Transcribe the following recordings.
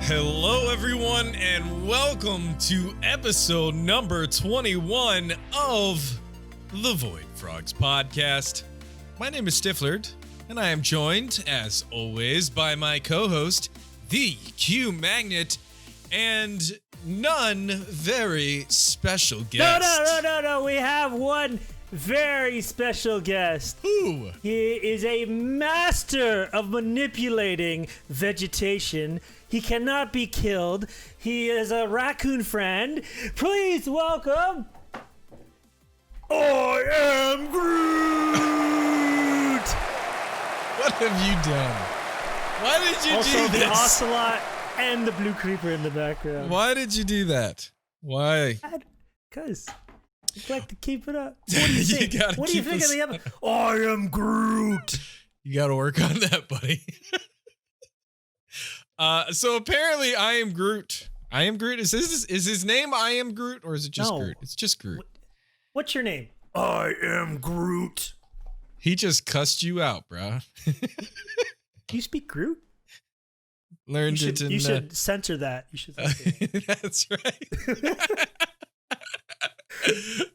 Hello, everyone, and welcome to episode number 21 of the Void Frogs podcast. My name is Stiflerd, and I am joined, as always, by my co-host, the Q Magnet, and none very special guest. No. We have one very special guest. Who? He is a master of manipulating vegetation. He cannot be killed. He is a raccoon friend. Please welcome... I am Groot! What have you done? Why did you also, do this? the ocelot and the blue creeper in the background. Why did you do that? Why? Because I'd like to keep it up. What do you think? What do you think of the episode? I am Groot! You gotta work on that, buddy. So apparently I am Groot. I am Groot. Is his name I am Groot, or is it just Groot? It's just Groot. What's your name? I am Groot. He just cussed you out, bro. Do you speak Groot? You should censor that. You should censor that. That's right.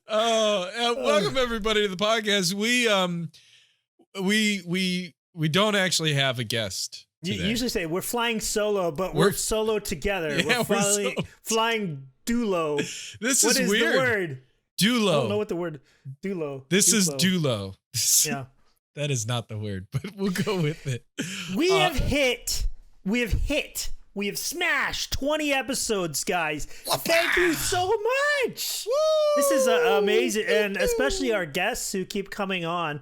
Welcome everybody to the podcast. We don't actually have a guest today. You usually say we're flying solo, but we're solo together. Yeah, we're flying dulo. This what is is weird. The word? Dulo. I don't know what the word dulo. This is dulo. Yeah. That is not the word, but we'll go with it. We have smashed 20 episodes, guys. Thank you so much. Woo! This is amazing, and especially our guests who keep coming on.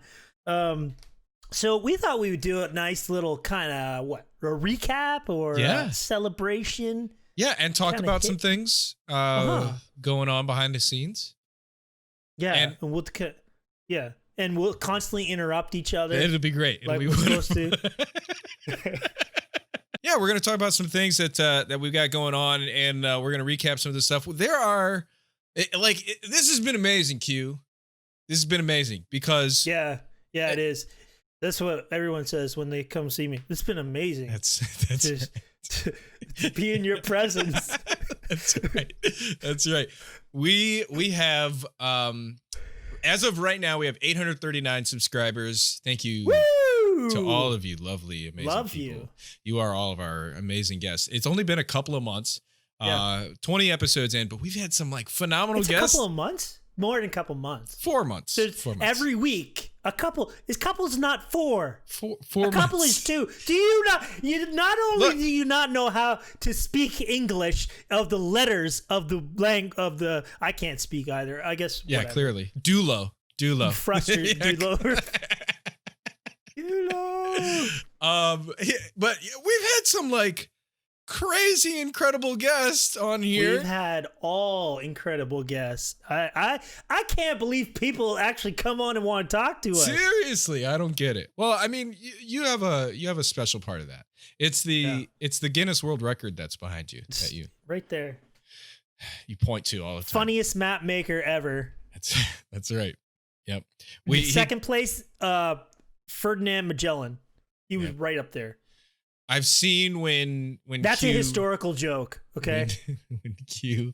So we thought we would do a nice little kind of a recap or a celebration. Yeah, and talk about some things going on behind the scenes. Yeah, and we'll constantly interrupt each other. It'll be great. Like we're supposed to. Yeah, we're going to talk about some things that we've got going on, and we're going to recap some of the stuff. This has been amazing, Q. This has been amazing because... Yeah, it is. That's what everyone says when they come see me. It's been amazing. That's to be in your presence. That's right. We have... as of right now, we have 839 subscribers. Thank you to all of you lovely, amazing people. You are all of our amazing guests. It's only been a couple of months, 20 episodes in, but we've had some phenomenal guests. A couple of months? More than a couple months. 4 months. 4 months. Every week. A couple. Couple's not four. Four a couple months. Is two. Do you not only do you not know how to speak English of the letters of the I can't speak either. I guess. Yeah, whatever. clearly. Dulo. Frustrated. Dulo. But we've had some crazy incredible guests on here. We've had all incredible guests. I can't believe people actually come on and want to talk to us. Seriously, I don't get it. Well, I mean, you have a special part of that. It's the Guinness World Record that's behind you. That you right there. You point to all the time. Funniest map maker ever. That's right. Yep. Second place, Ferdinand Magellan. He was right up there. I've seen when that's a historical joke. Okay. When Q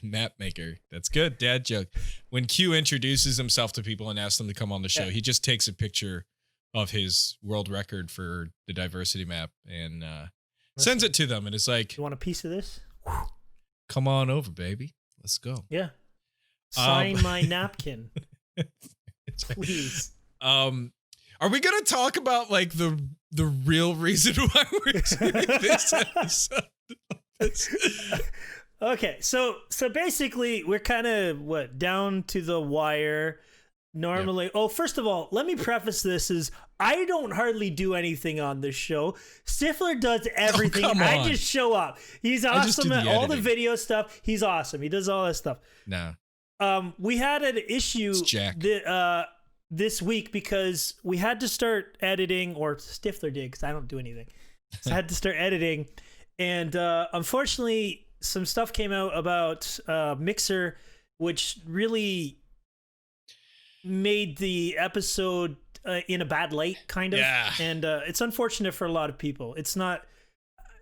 map maker, that's good dad joke. When Q introduces himself to people and asks them to come on the show, he just takes a picture of his world record for the diversity map and sends it to them, and it's like, you want a piece of this? Come on over, baby. Let's go. Yeah. Sign my napkin, please. Are we gonna talk about the real reason why we're doing this episode? Okay, so basically we're kind of down to the wire. Normally, first of all, let me preface this as I don't hardly do anything on this show. Stifler does everything. I just show up. He's awesome at all the video stuff. He's awesome. He does all that stuff. No. We had an issue this week because we had to start editing, or Stifler did because I don't do anything. So I had to start editing, and unfortunately, some stuff came out about Mixer, which really made the episode in a bad light, kind of. Yeah. And it's unfortunate for a lot of people. It's not.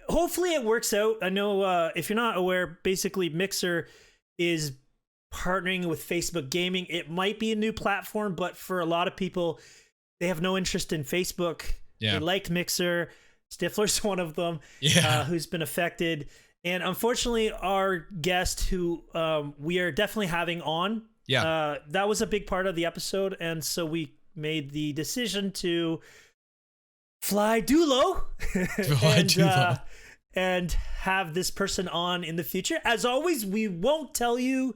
hopefully it works out. I know if you're not aware, basically Mixer is partnering with Facebook Gaming. It might be a new platform, but for a lot of people, they have no interest in Facebook. They liked Mixer. Stifler's one of them who's been affected. And unfortunately, our guest who we are definitely having on, that was a big part of the episode. And so we made the decision to fly due low and have this person on in the future. As always, we won't tell you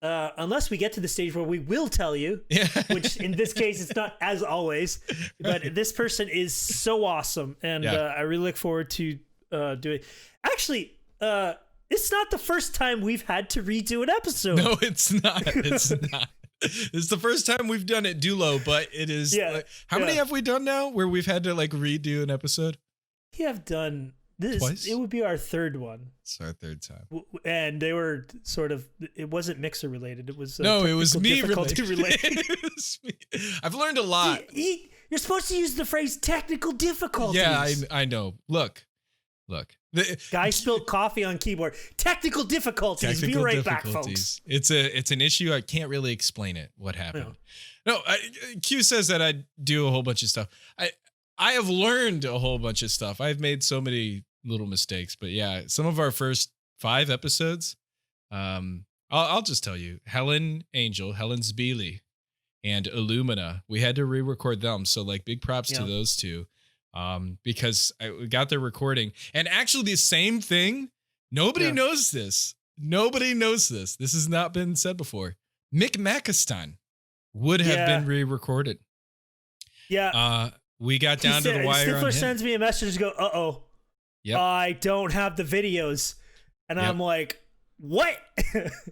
unless we get to the stage where we will tell you, which in this case, it's not as always. But this person is so awesome. And I really look forward to doing it. Actually, it's not the first time we've had to redo an episode. No, it's not. It's not. It's the first time we've done it dulo, but it is. How many have we done now where we've had to like redo an episode? We have done this. Twice? It would be our third one. It's our third time. And they were sort of, it wasn't Mixer related. It was no, it was me related. It was me. I've learned a lot. You're supposed to use the phrase technical difficulties. Yeah, I know. Look. Guy spilled coffee on keyboard. Technical difficulties. Be right back, folks. It's an issue. I can't really explain it. What happened? No, Q says that I do a whole bunch of stuff. I have learned a whole bunch of stuff. I've made so many little mistakes, but yeah, some of our first 5 episodes. I'll just tell you, Helen Zbeely, and Illumina. We had to re-record them, so like big props to those two. Because we got their recording, and actually the same thing. Nobody knows this. This has not been said before. Mick Makistan would have been re-recorded. Yeah. We got down to the wire. Stifler sends me a message to go, uh-oh. Yep. I don't have the videos. And I'm like, what?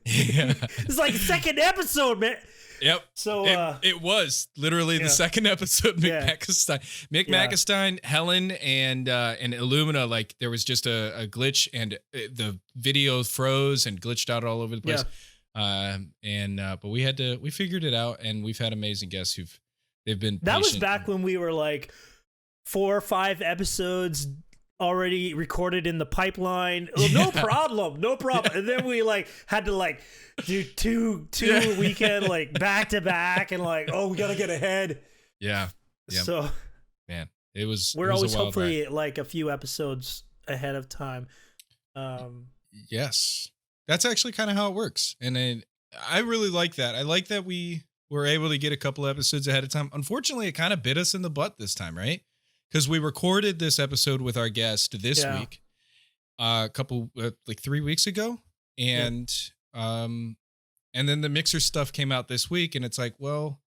It's like the second episode, man. Yep. So it was literally the second episode. Mick Makistan, Helen, and Illumina. Like there was just a glitch, and the video froze and glitched out all over the place. But we figured it out, and we've had amazing guests they've been. That was back when we were like 4 or 5 episodes already recorded in the pipeline. Oh, no problem. And then we like had to like do two weekend like back to back, and like, oh, we gotta get ahead. Yeah. So man, we're always hopefully like a few episodes ahead of time. Yes, that's actually kind of how it works, and I really like that. I like that we were able to get a couple episodes ahead of time. Unfortunately, it kind of bit us in the butt this time, right? Because we recorded this episode with our guest this week, a couple like 3 weeks ago, and then the Mixer stuff came out this week, and it's like, well,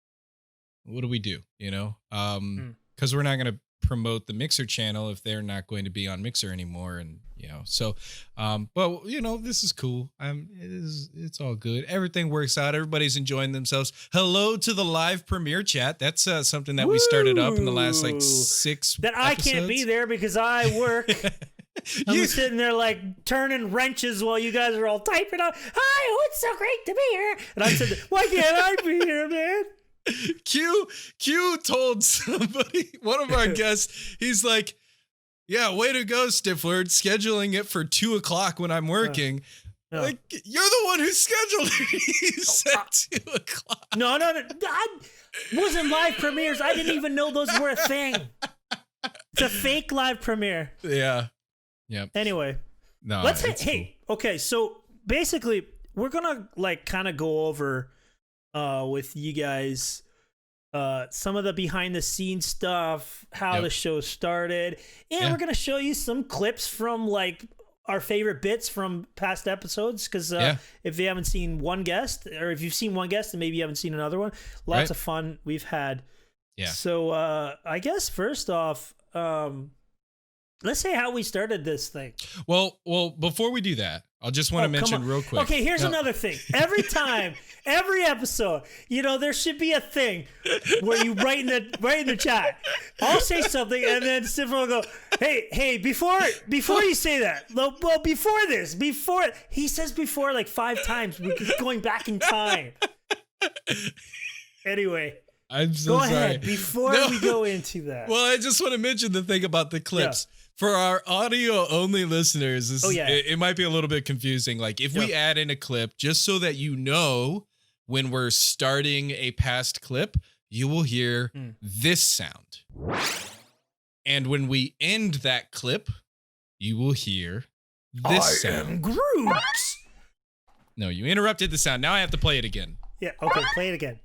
what do we do? Because we're not going to promote the Mixer channel if they're not going to be on Mixer anymore, and so, well, this is cool. It's all good. Everything works out. Everybody's enjoying themselves. Hello to the live premiere chat. That's something that we started up in the last like 6 that episodes. I can't be there because I work. I'm sitting there like turning wrenches while you guys are all typing up. Hi, it's so great to be here. And I said, why can't I be here, man? Q told somebody, one of our guests, he's like, yeah, way to go, Stifler, scheduling it for 2:00 when I'm working. Like, you're the one who scheduled it. You said 2:00. No. I wasn't live premieres. I didn't even know those were a thing. It's a fake live premiere. Yeah. Anyway. No. Okay, so basically we're gonna like kind of go over with you guys some of the behind the scenes stuff, how the show started, and we're gonna show you some clips from like our favorite bits from past episodes, because if you haven't seen one guest, or if you've seen one guest and maybe you haven't seen another one, lots of fun we've had. So I guess first off, let's say how we started this thing. Well, before we do that, I'll just want to mention real quick. Okay, here's another thing. Every time, every episode, there should be a thing where you write in the chat. I'll say something, and then Stifler will go, "Hey, before you say that, well, before he says before like 5 times, we're going back in time." Anyway. I'm so go sorry. ahead before we go into that. Well, I just want to mention the thing about the clips. Yeah. For our audio only listeners, it might be a little bit confusing. Like if we add in a clip, just so that you know when we're starting a past clip, you will hear this sound. And when we end that clip, you will hear this sound. I am Groot. No, you interrupted the sound. Now I have to play it again. Yeah, okay, play it again.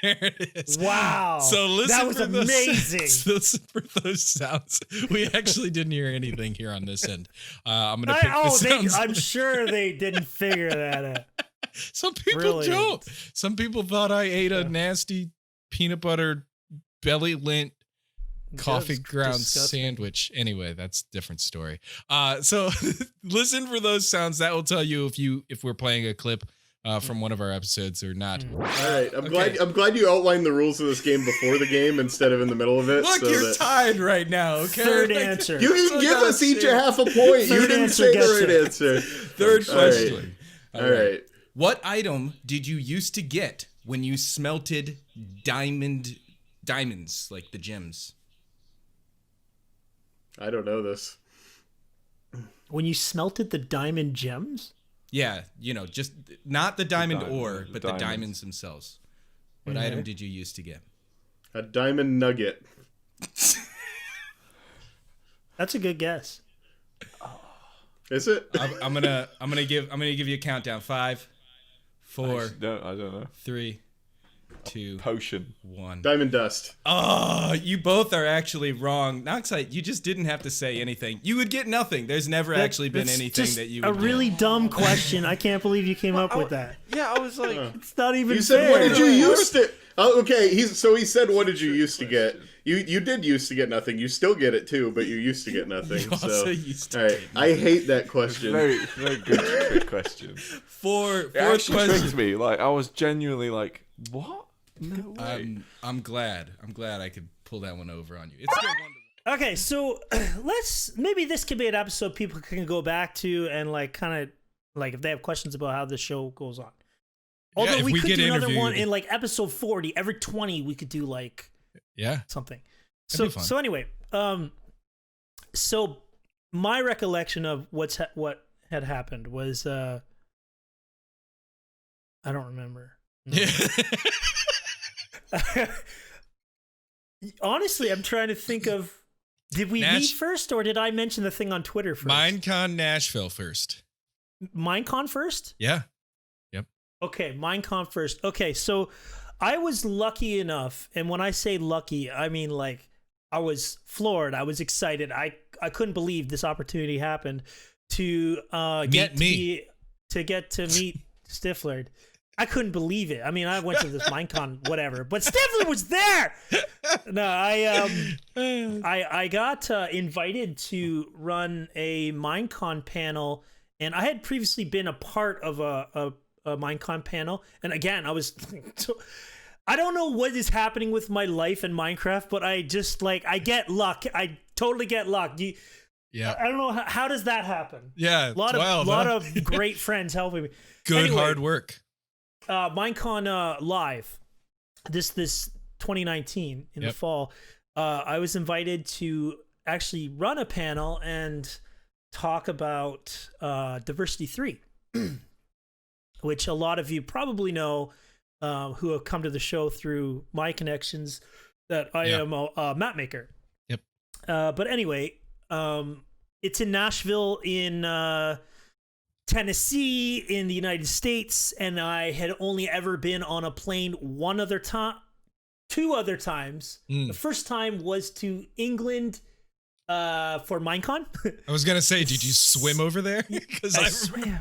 There it is. Wow. So listen that was for amazing. Listen for those sounds. We actually didn't hear anything here on this end. I'm going to pick the sounds. I'm sure they didn't figure that out. Some people don't. Some people thought I ate a nasty peanut butter belly lint coffee ground sandwich. Anyway, that's a different story. So listen for those sounds. That will tell you if we're playing a clip from one of our episodes or not. All right, I'm glad you outlined the rules of this game before the game instead of in the middle of it. Look, you're tied right now. Okay. Third answer. You can give us each a half a point. You didn't say the right answer. Third question. All right. What item did you used to get when you smelted diamonds, like the gems? I don't know this. When you smelted the diamond gems? Yeah, just not the diamond ore, but the diamonds themselves. What item did you used to get? A diamond nugget. That's a good guess. Is it? I'm gonna give you a countdown. 5, 4. I don't know. 3, 2. Potion. 1. Diamond dust. Oh, you both are actually wrong. Noxite, you just didn't have to say anything. You would get nothing. There's never actually been anything that you would get. A really get. dumb question. I can't believe you came up with that. Yeah, I was like, it's not even You said, fair. what did you used to... Oh, okay, he said, what did you used to get? You did used to get nothing. You still get it, too, but you used to get nothing. You also used to all right, I hate that question. Very good question. It actually tricked me. Like, I was genuinely like, what? No way. I'm glad I could pull that one over on you. It's still wonderful. Okay, so maybe this could be an episode people can go back to and kind of if they have questions about how the show goes on. Although we could do another one in episode 40. Every 20 we could do something. So anyway, so my recollection of what had happened was I don't remember. No. Honestly, I'm trying to think of, did we meet first or did I mention the thing on Twitter first? Minecon Nashville first. Minecon first? Yeah. Yep. Okay, Minecon first. Okay, so I was lucky enough, and when I say lucky, I mean I was floored. I was excited. I couldn't believe this opportunity happened to get to meet Stifler. I couldn't believe it. I mean, I went to this Minecon, whatever, but Stifler was there. No, I got invited to run a Minecon panel, and I had previously been a part of a Minecon panel, and again, I was. I don't know what is happening with my life in Minecraft, but I just I get luck. I totally get luck. Yeah. I don't know how does that happen. Yeah, a lot of great friends helping me. Good hard work. Minecon Live, this 2019 in the fall, I was invited to actually run a panel and talk about Diversity 3, which a lot of you probably know who have come to the show through my connections that I am a map maker. Yep. But anyway, it's in Nashville in Tennessee in the United States, and I had only ever been on a plane two other times. The first time was to England for Minecon. I was gonna say, did you swim over there? Because I swam.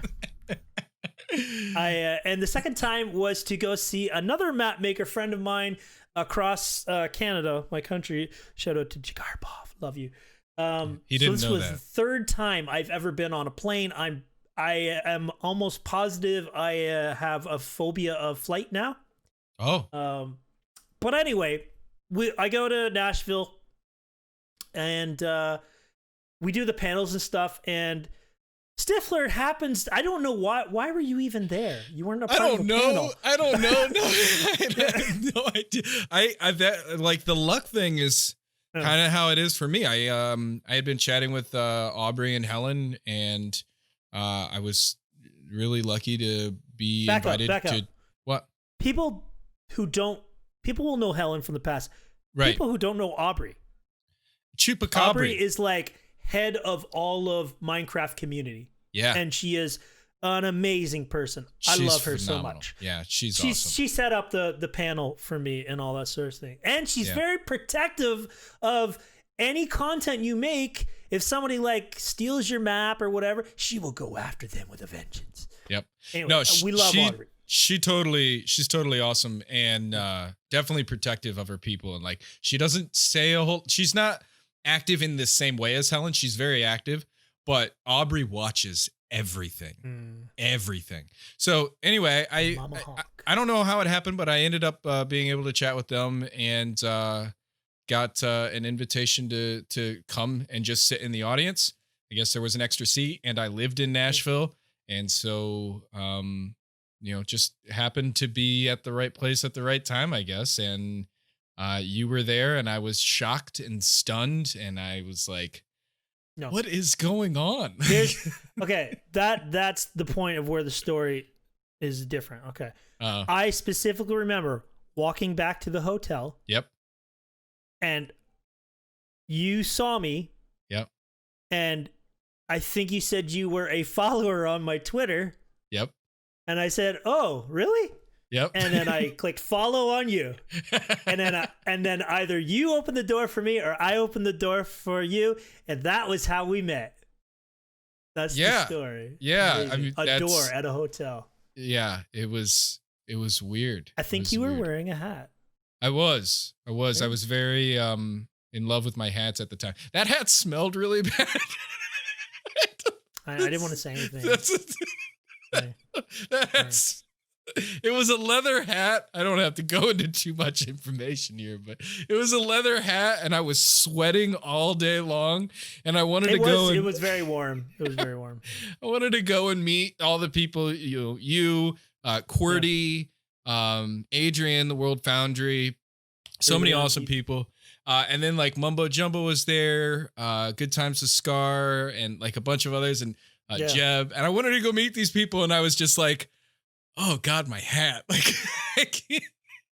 And the second time was to go see another map maker friend of mine across Canada, my country. Shout out to Jigarbov, love you. He didn't so this know was that. The third time I've ever been on a plane. I am almost positive I have a phobia of flight now. Oh. But anyway, I go to Nashville and we do the panels and stuff. And Stifler happens. I don't know why. Why were you even there? You weren't a part of the panel. I don't know. No, I have no idea. I that like the luck thing is kind of how it is for me. I had been chatting with Aubrey and Helen, and I was really lucky to be invited to what? People will know Helen from the past. Right. People who don't know Aubrey. Chupacabra. Aubrey is like head of all of Minecraft community. Yeah. And she is an amazing person. I love her so much. Yeah, she's awesome. She set up the panel for me and all that sort of thing. And she's very protective of any content you make. If somebody like steals your map or whatever, she will go after them with a vengeance. Yep. Anyway, no, we love Aubrey. She's totally awesome and definitely protective of her people. And like, she doesn't say she's not active in the same way as Helen. She's very active, but Aubrey watches everything. So anyway, I don't know how it happened, but I ended up being able to chat with them and got an invitation to come and just sit in the audience. I guess there was an extra seat, and I lived in Nashville, and so just happened to be at the right place at the right time, I guess. And you were there, and I was shocked and stunned, and I was like, no. What is going on? Okay, that's the point of where the story is different. Okay. I specifically remember walking back to the hotel. Yep. And you saw me. Yep. And I think you said you were a follower on my Twitter. Yep. And I said, "Oh, really?" Yep. And then I clicked follow on you. And then either you opened the door for me or I opened the door for you, and that was how we met. That's the story. Yeah. Amazing. I mean, a door at a hotel. Yeah, it was weird. I think you were wearing a hat. I was. I was very in love with my hats at the time. That hat smelled really bad. I didn't want to say anything. It was a leather hat. I don't have to go into too much information here, but it was a leather hat, and I was sweating all day long, and I wanted to go. It was very warm. It was very warm. I wanted to go and meet all the people. You, QWERTY, Adrian, the World Foundry, so many awesome people. And then like Mumbo Jumbo was there. Good Times with Scar, and like a bunch of others, and Jeb. And I wanted to go meet these people, and I was just like, oh God, my hat. Like, I can't,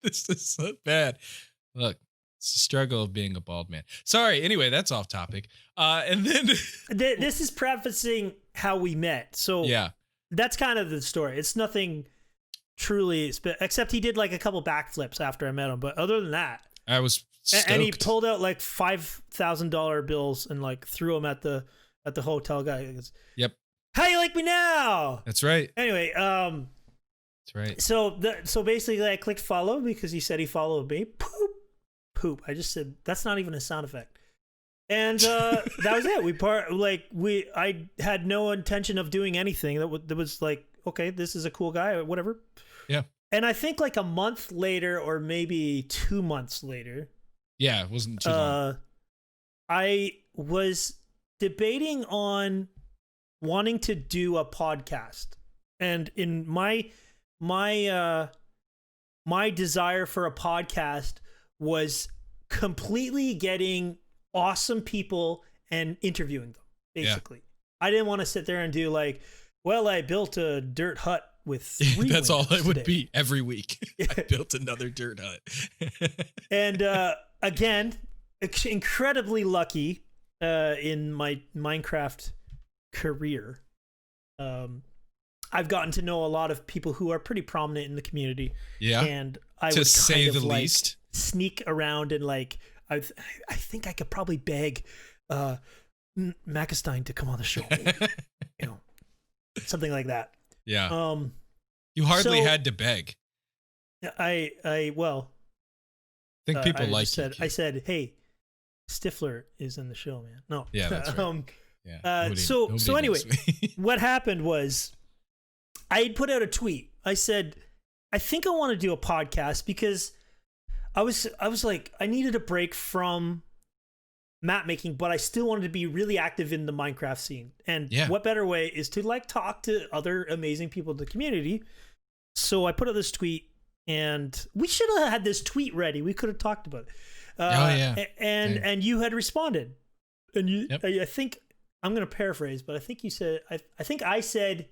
this is so bad. Look, it's the struggle of being a bald man. Sorry. Anyway, that's off topic. And then this is prefacing how we met. So yeah, that's kind of the story. It's nothing truly, except he did like a couple backflips after I met him. But other than that, I was stoked. And he pulled out like $5,000 bills and like threw them at the hotel guy. Goes, yep. How you like me now? That's right. Anyway, that's right. So basically, I clicked follow because he said he followed me. Poop. I just said that's not even a sound effect, and that was it. I had no intention of doing anything. That was like, okay, this is a cool guy or whatever. Yeah. And I think like a month later, or maybe 2 months later. Yeah, it wasn't too long. I was debating on wanting to do a podcast, and in my desire for a podcast was completely getting awesome people and interviewing them, basically. Yeah. I didn't want to sit there and do like, well, I built a dirt hut with 3 that's all it would today. Be every week. I built another dirt hut. And again, incredibly lucky in my Minecraft career. I've gotten to know a lot of people who are pretty prominent in the community. Yeah. And I would say the least sneak around and like, I think I could probably beg Mackenstein to come on the show. Something like that. Yeah. You hardly had to beg. I think people like you. I said, hey, Stifler is in the show, man. No. Yeah, that's right. Yeah. So anyway, what happened was I put out a tweet. I said, I think I want to do a podcast because I was like, I needed a break from map making, but I still wanted to be really active in the Minecraft scene. And what better way is to like talk to other amazing people in the community. So I put out this tweet, and we should have had this tweet ready. We could have talked about it. And you had responded. And you, I think, I'm going to paraphrase, but I think you said, I think I said,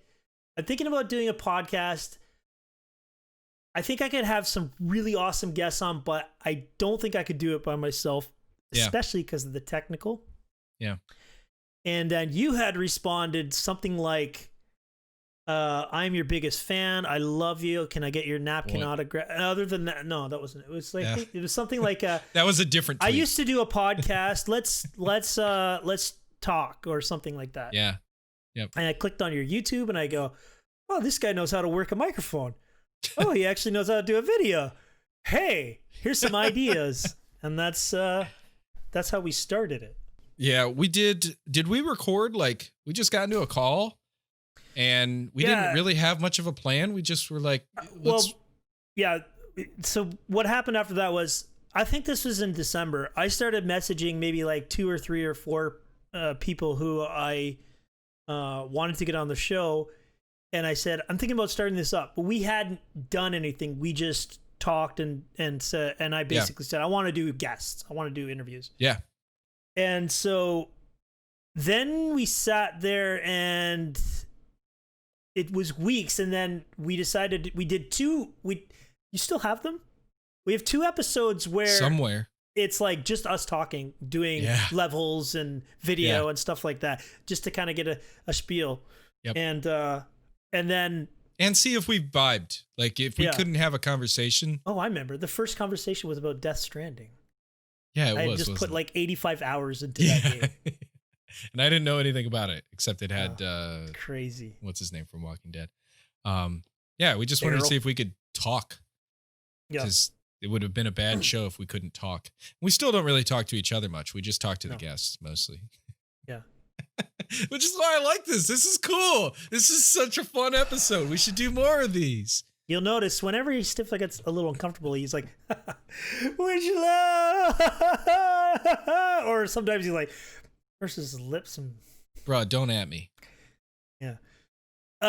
I'm thinking about doing a podcast. I think I could have some really awesome guests on, but I don't think I could do it by myself, especially because of the technical. Yeah. And then you had responded something like, I'm your biggest fan. I love you. Can I get your napkin autograph? Other than that, no, that wasn't. It was like it was something like that was a different tweet. I used to do a podcast. Let's talk or something like that. Yeah. Yep. And I clicked on your YouTube and I go, oh, this guy knows how to work a microphone. Oh, he actually knows how to do a video. Hey, here's some ideas. And that's how we started it. Yeah, we did. Did we record? Like, we just got into a call and we didn't really have much of a plan. We just were like, So what happened after that was, I think this was in December. I started messaging maybe like 2 or 3 or 4 people who I wanted to get on the show. And I said, I'm thinking about starting this up, but we hadn't done anything. We just talked and said, and I basically said, I want to do guests. I want to do interviews. Yeah. And so then we sat there and it was weeks. And then we decided we did 2. You still have them? We have 2 episodes where somewhere it's like just us talking, doing levels and video and stuff like that, just to kind of get a spiel. Yep. And see if we vibed. Like if we couldn't have a conversation. Oh, I remember. The first conversation was about Death Stranding. Yeah, I just put like 85 hours into that game. And I didn't know anything about it, except it had crazy. What's his name from Walking Dead? We just wanted to see if we could talk. Yeah. Because it would have been a bad show if we couldn't talk. We still don't really talk to each other much. We just talk to the guests mostly. Yeah. Which is why I like this. This is cool. This is such a fun episode. We should do more of these. You'll notice whenever Stifler gets a little uncomfortable, he's like, would you love? Or sometimes he's like, versus his lips. And... Bro, don't at me. Yeah.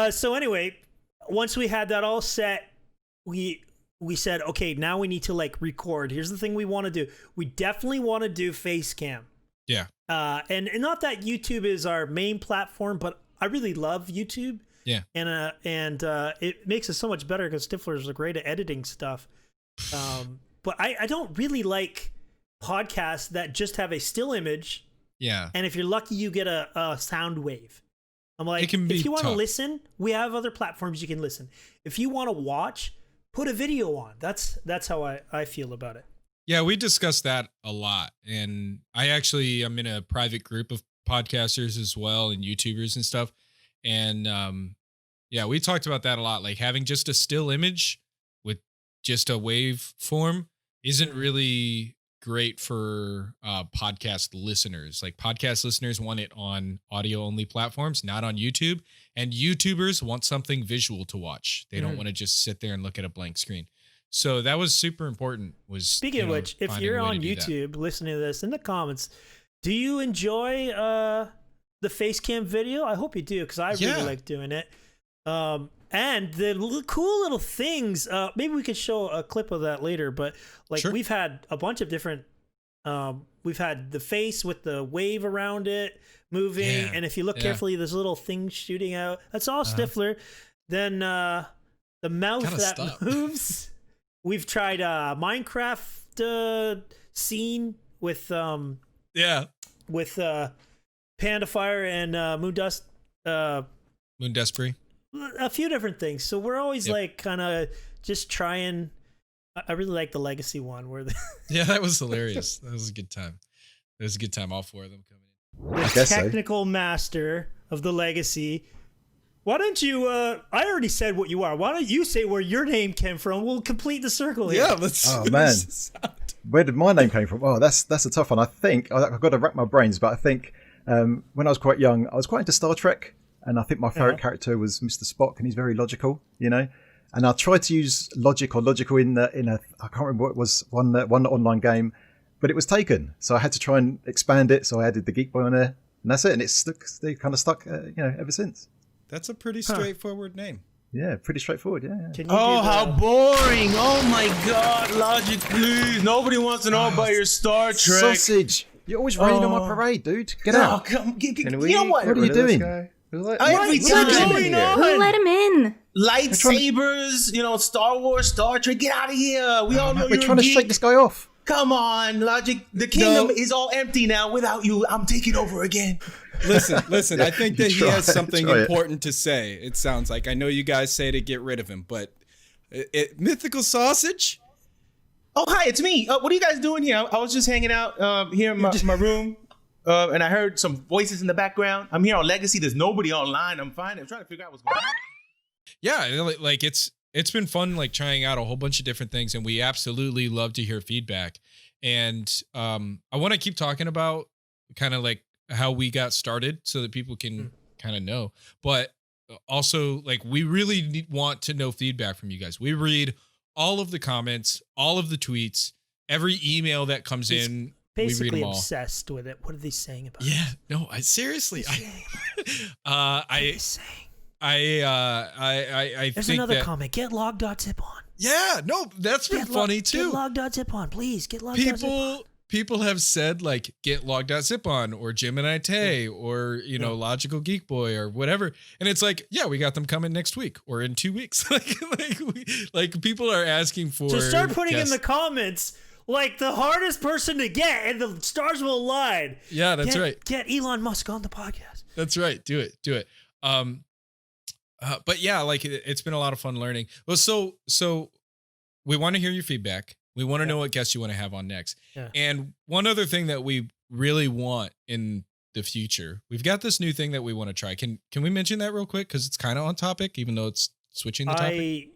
So anyway, once we had that all set, we said, okay, now we need to like record. Here's the thing we want to do. We definitely want to do face cam. Yeah. And not that YouTube is our main platform, but I really love YouTube. Yeah. And it makes it so much better because Stiflers are great at editing stuff. But I don't really like podcasts that just have a still image. Yeah. And if you're lucky, you get a sound wave. I'm like, if you want to listen, we have other platforms you can listen. If you want to watch, put a video on. That's how I feel about it. Yeah, we discussed that a lot. And I'm in a private group of podcasters as well and YouTubers and stuff. And we talked about that a lot. Like having just a still image with just a wave form isn't really great for podcast listeners. Like podcast listeners want it on audio only platforms, not on YouTube. And YouTubers want something visual to watch. They don't want to just sit there and look at a blank screen. So that was super important. Speaking of which, if you're on YouTube listening to this, in the comments, do you enjoy the face cam video? I hope you do, because I really like doing it. And the cool little things, maybe we could show a clip of that later, but like we've had a bunch of different, we've had the face with the wave around it moving. Yeah. And if you look carefully, there's little things shooting out. That's all Stifler. Then the mouth that moves. We've tried Minecraft scene with Panda Fire and Moondust. Moondustbury. A few different things. So we're always like kind of just trying. I really like the Legacy one where yeah, that was hilarious. That was a good time. It was a good time. All 4 of them coming in. The technical master of the Legacy. Why don't you, I already said what you are. Why don't you say where your name came from? We'll complete the circle here. Yeah, let's. Oh, man. Where did my name come from? Oh, that's a tough one. I think, I've got to rack my brains, but I think when I was quite young, I was quite into Star Trek. And I think my favourite character was Mr. Spock, and he's very logical, you know. And I tried to use logic or logical in a I can't remember what it was, one online game. but it was taken. So I had to try and expand it. So I added the Geek Boy on there, and that's it. And it's they kind of stuck, ever since. That's a pretty straightforward name. Yeah, pretty straightforward. Yeah. How boring! Oh my God, Logic, please! Nobody wants to know about your Star Trek. Sausage! You're always raining on my parade, dude. Get out! Come, you know what? What are you doing? Every time. Who let him in? Lightsabers, Star Wars, Star Trek. Get out of here! We all know we're trying to shake this guy off. Come on, Logic. The kingdom is all empty now. Without you, I'm taking over again. Listen. I think that he has something important to say. It sounds like. I know you guys say to get rid of him, but Mythical Sausage? Oh, hi, it's me. What are you guys doing here? I was just hanging out here in my room, and I heard some voices in the background. I'm here on Legacy. There's nobody online. I'm fine. I'm trying to figure out what's going on. Yeah, like it's been fun, like trying out a whole bunch of different things, and we absolutely love to hear feedback. And I want to keep talking about kind of like how we got started so that people can kind of know, but also like we really want to know feedback from you guys. We read all of the comments, all of the tweets, every email that comes in. Basically we read them all. Obsessed with it. What are they saying about it? Yeah, no, I seriously, I There's think another that, comment. Get log.zip on. Yeah, no, that's been funny too. Get log.zip on, please. Get log.zip on. People have said like get log.zip on or Gemini Tay or Logical Geek Boy or whatever, and it's like we got them coming next week or in 2 weeks. like people are asking for. So start putting in the comments like the hardest person to get, and the stars will align. Yeah, that's right. Get Elon Musk on the podcast. That's right. Do it. But yeah, like it's been a lot of fun learning. Well, so we want to hear your feedback. We want to know what guests you want to have on next. Yeah. And one other thing that we really want in the future, we've got this new thing that we want to try. Can we mention that real quick? Because it's kind of on topic, even though it's switching the topic.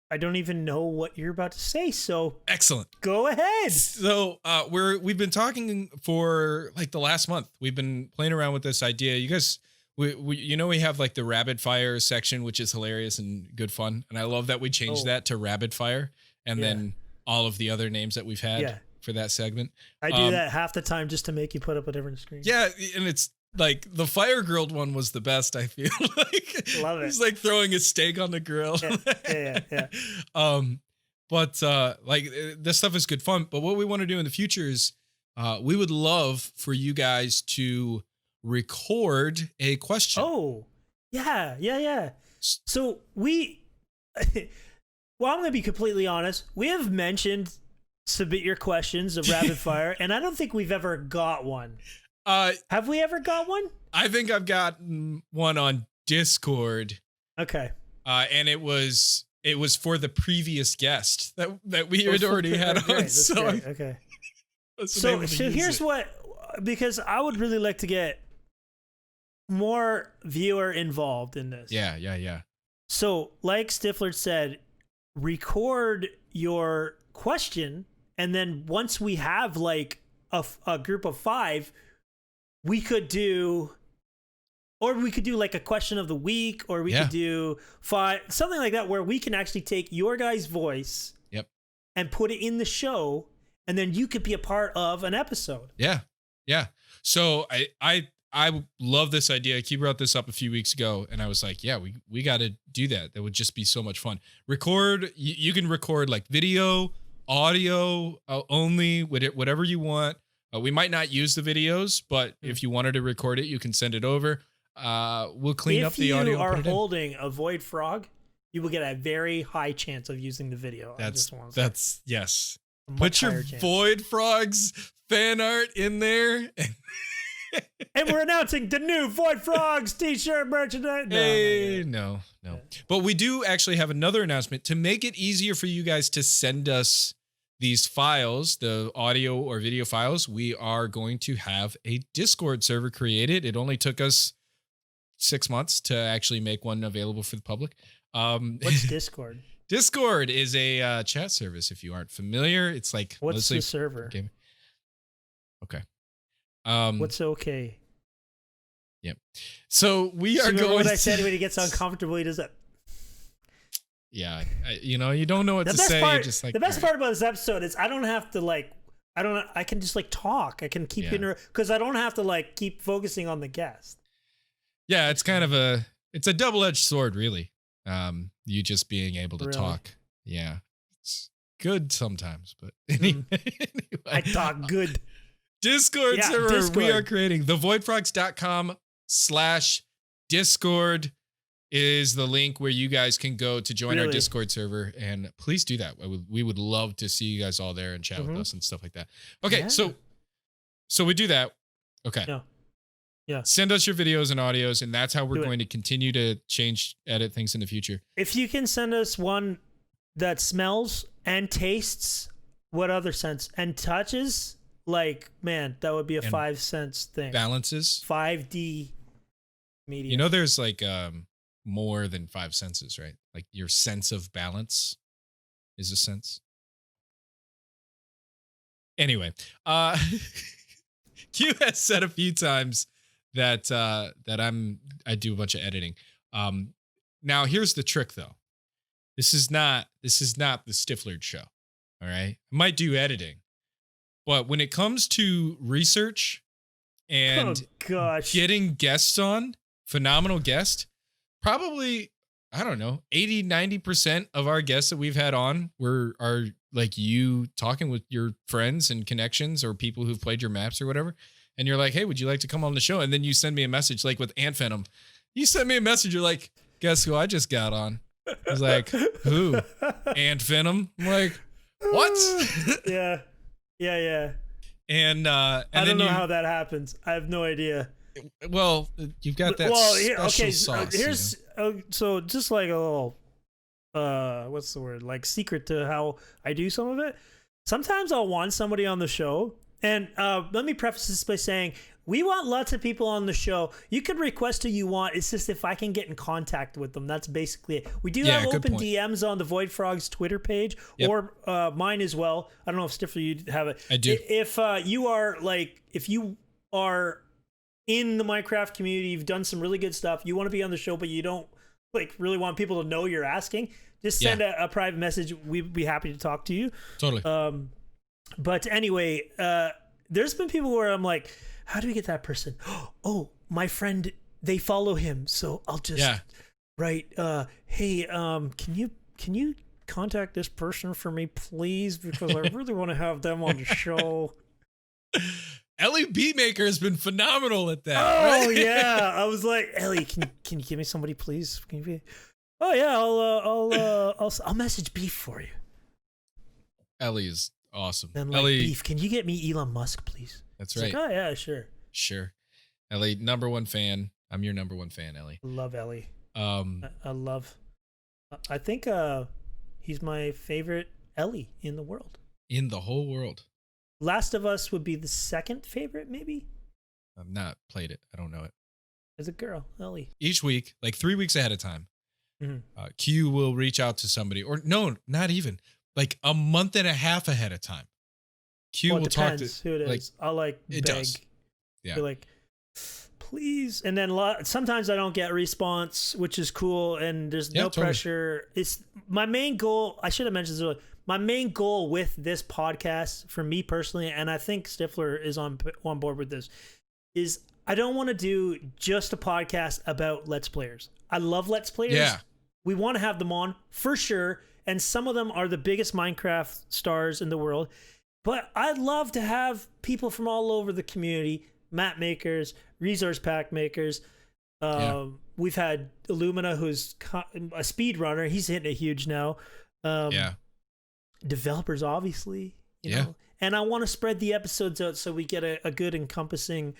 I don't even know what you're about to say. So excellent. Go ahead. So we've been talking for like the last month. We've been playing around with this idea. You guys, we have like the rapid fire section, which is hilarious and good fun. And I love that we changed that to rapid fire and then all of the other names that we've had for that segment. I do that half the time just to make you put up a different screen. Yeah, and it's like the fire grilled one was the best, I feel like. Love it. It's like throwing a steak on the grill. Yeah. But like this stuff is good fun. But what we want to do in the future is we would love for you guys to record a question. Oh, yeah. So well, I'm going to be completely honest. We have mentioned submit your questions of rapid fire, and I don't think we've ever got one. Have we ever got one? I think I've gotten one on Discord. Okay. And it was for the previous guest that we had already had on. So okay. So here's what, because I would really like to get more viewer involved in this. Yeah. So, like Stifler said, record your question, and then once we have like a group of 5, we could do like a question of the week, or we could do 5, something like that, where we can actually take your guys' voice and put it in the show, and then you could be a part of an episode. Yeah. So I love this idea. Key brought this up a few weeks ago, and I was like, we got to do that. That would just be so much fun. Record. You can record like video, audio only, whatever you want. We might not use the videos, but if you wanted to record it, you can send it over. We'll clean up the audio. If you are holding a Void Frog, you will get a very high chance of using the video. That's yes. Put your Void Frogs fan art in there. And we're announcing the new Void Frogs t-shirt merchandise. No. But we do actually have another announcement to make it easier for you guys to send us these files, the audio or video files. We are going to have a Discord server created. It only took us 6 months to actually make one available for the public. What's Discord? Discord is a chat service. If you aren't familiar, it's like what's the server? Okay. What's okay? Yep. So we are going. What I said when he gets uncomfortable, he does that. Yeah, you don't know what to say. The best part about this episode is I don't have to I can just like talk. I can keep because I don't have to like keep focusing on the guest. Yeah, it's kind of it's a double-edged sword, really. You just being able to talk. Yeah. It's good sometimes, but anyway. I talk good. Discord server we are creating. thevoidfrogs.com/Discord is the link where you guys can go to join our Discord server, and please do that. We would love to see you guys all there and chat with us and stuff like that. Okay, so we do that. Okay. Yeah. Send us your videos and audios, and that's how we're going to continue to edit things in the future. If you can send us one that smells and tastes, what other sense? And touches, like, man, that would be a 5 cents thing. Balances. 5D media. You know, there's like more than 5 senses, right? Like your sense of balance is a sense. Anyway, Q has said a few times that I do a bunch of editing. Now here's the trick though. This is not the Stifler show. All right. I might do editing, but when it comes to research and getting guests on, phenomenal guest, probably, I don't know, 80-90% of our guests that we've had on are like you talking with your friends and connections or people who've played your maps or whatever. And you're like, hey, would you like to come on the show? And then you send me a message, like with Ant Venom. You send me a message, you're like, guess who I just got on? I was like, who? Ant Venom? I'm like, what? Yeah. And I don't know how that happens. I have no idea. Well, you've got that special sauce. Here's so just like a little what's the word? Like secret to how I do some of it. Sometimes I'll want somebody on the show. And let me preface this by saying we want lots of people on the show. You can request who you want. It's just if I can get in contact with them. That's basically it. We do have open DMs on the Void Frogs Twitter page or mine as well. I don't know if Stifler you have it. I do. If you are in the Minecraft community, you've done some really good stuff. You want to be on the show, but you don't like really want people to know you're asking. Just send a private message. We'd be happy to talk to you. Totally. But anyway, there's been people where I'm like, how do we get that person? Oh, my friend, they follow him. So I'll just write, hey, can you contact this person for me, please? Because I really want to have them on the show. Ellie Beatmaker has been phenomenal at that. Oh, right? Yeah. I was like, Ellie, can you give me somebody, please? Can you be... Oh, yeah, I'll message Beef for you. Ellie is awesome. Then like, Ellie, Beef, can you get me Elon Musk, please? That's It's right. like, oh, yeah, sure. Sure. Ellie, number one fan. I'm your number one fan, Ellie. Love Ellie. I think he's my favorite Ellie in the world. In the whole world. Last of Us would be the second favorite, maybe? I've not played it. I don't know it. As a girl, Ellie. Each week, like 3 weeks ahead of time, Q will reach out to somebody, or no, not even, like a month and a half ahead of time. Q will talk to who it is. Like, I'll like it beg. Does. Yeah. Be like, please. And then sometimes I don't get response, which is cool. And there's no pressure. It's my main goal. I should have mentioned this earlier. My main goal with this podcast, for me personally, and I think Stifler is on board with this, is I don't want to do just a podcast about Let's Players. I love Let's Players. Yeah. We want to have them on for sure. And some of them are the biggest Minecraft stars in the world. But I'd love to have people from all over the community, map makers, resource pack makers. We've had Illumina, who's a speed runner. He's hitting it huge now. Developers, obviously. You know? And I want to spread the episodes out so we get a good encompassing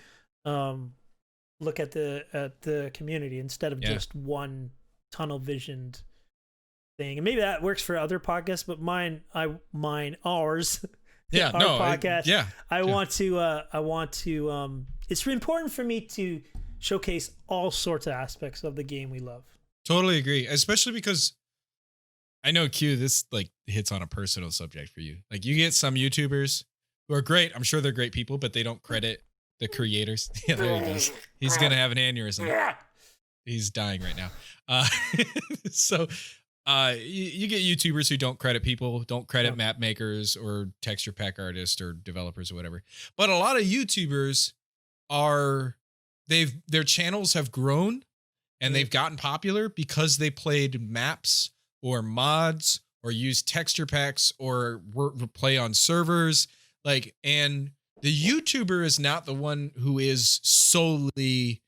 look at the community instead of just one tunnel visioned thing. And maybe that works for other podcasts, but ours. Podcast. I want to it's important for me to showcase all sorts of aspects of the game we love. Totally agree, especially because I know Q, this like hits on a personal subject for you. Like you get some YouTubers who are great. I'm sure they're great people, but they don't credit the creators. Yeah, there he goes. He's gonna have an aneurysm. He's dying right now. So you get YouTubers who don't credit people, don't credit map makers or texture pack artists or developers or whatever. But a lot of YouTubers their channels have grown and they've gotten popular because they played maps or mods or used texture packs or play on servers. And the YouTuber is not the one who is solely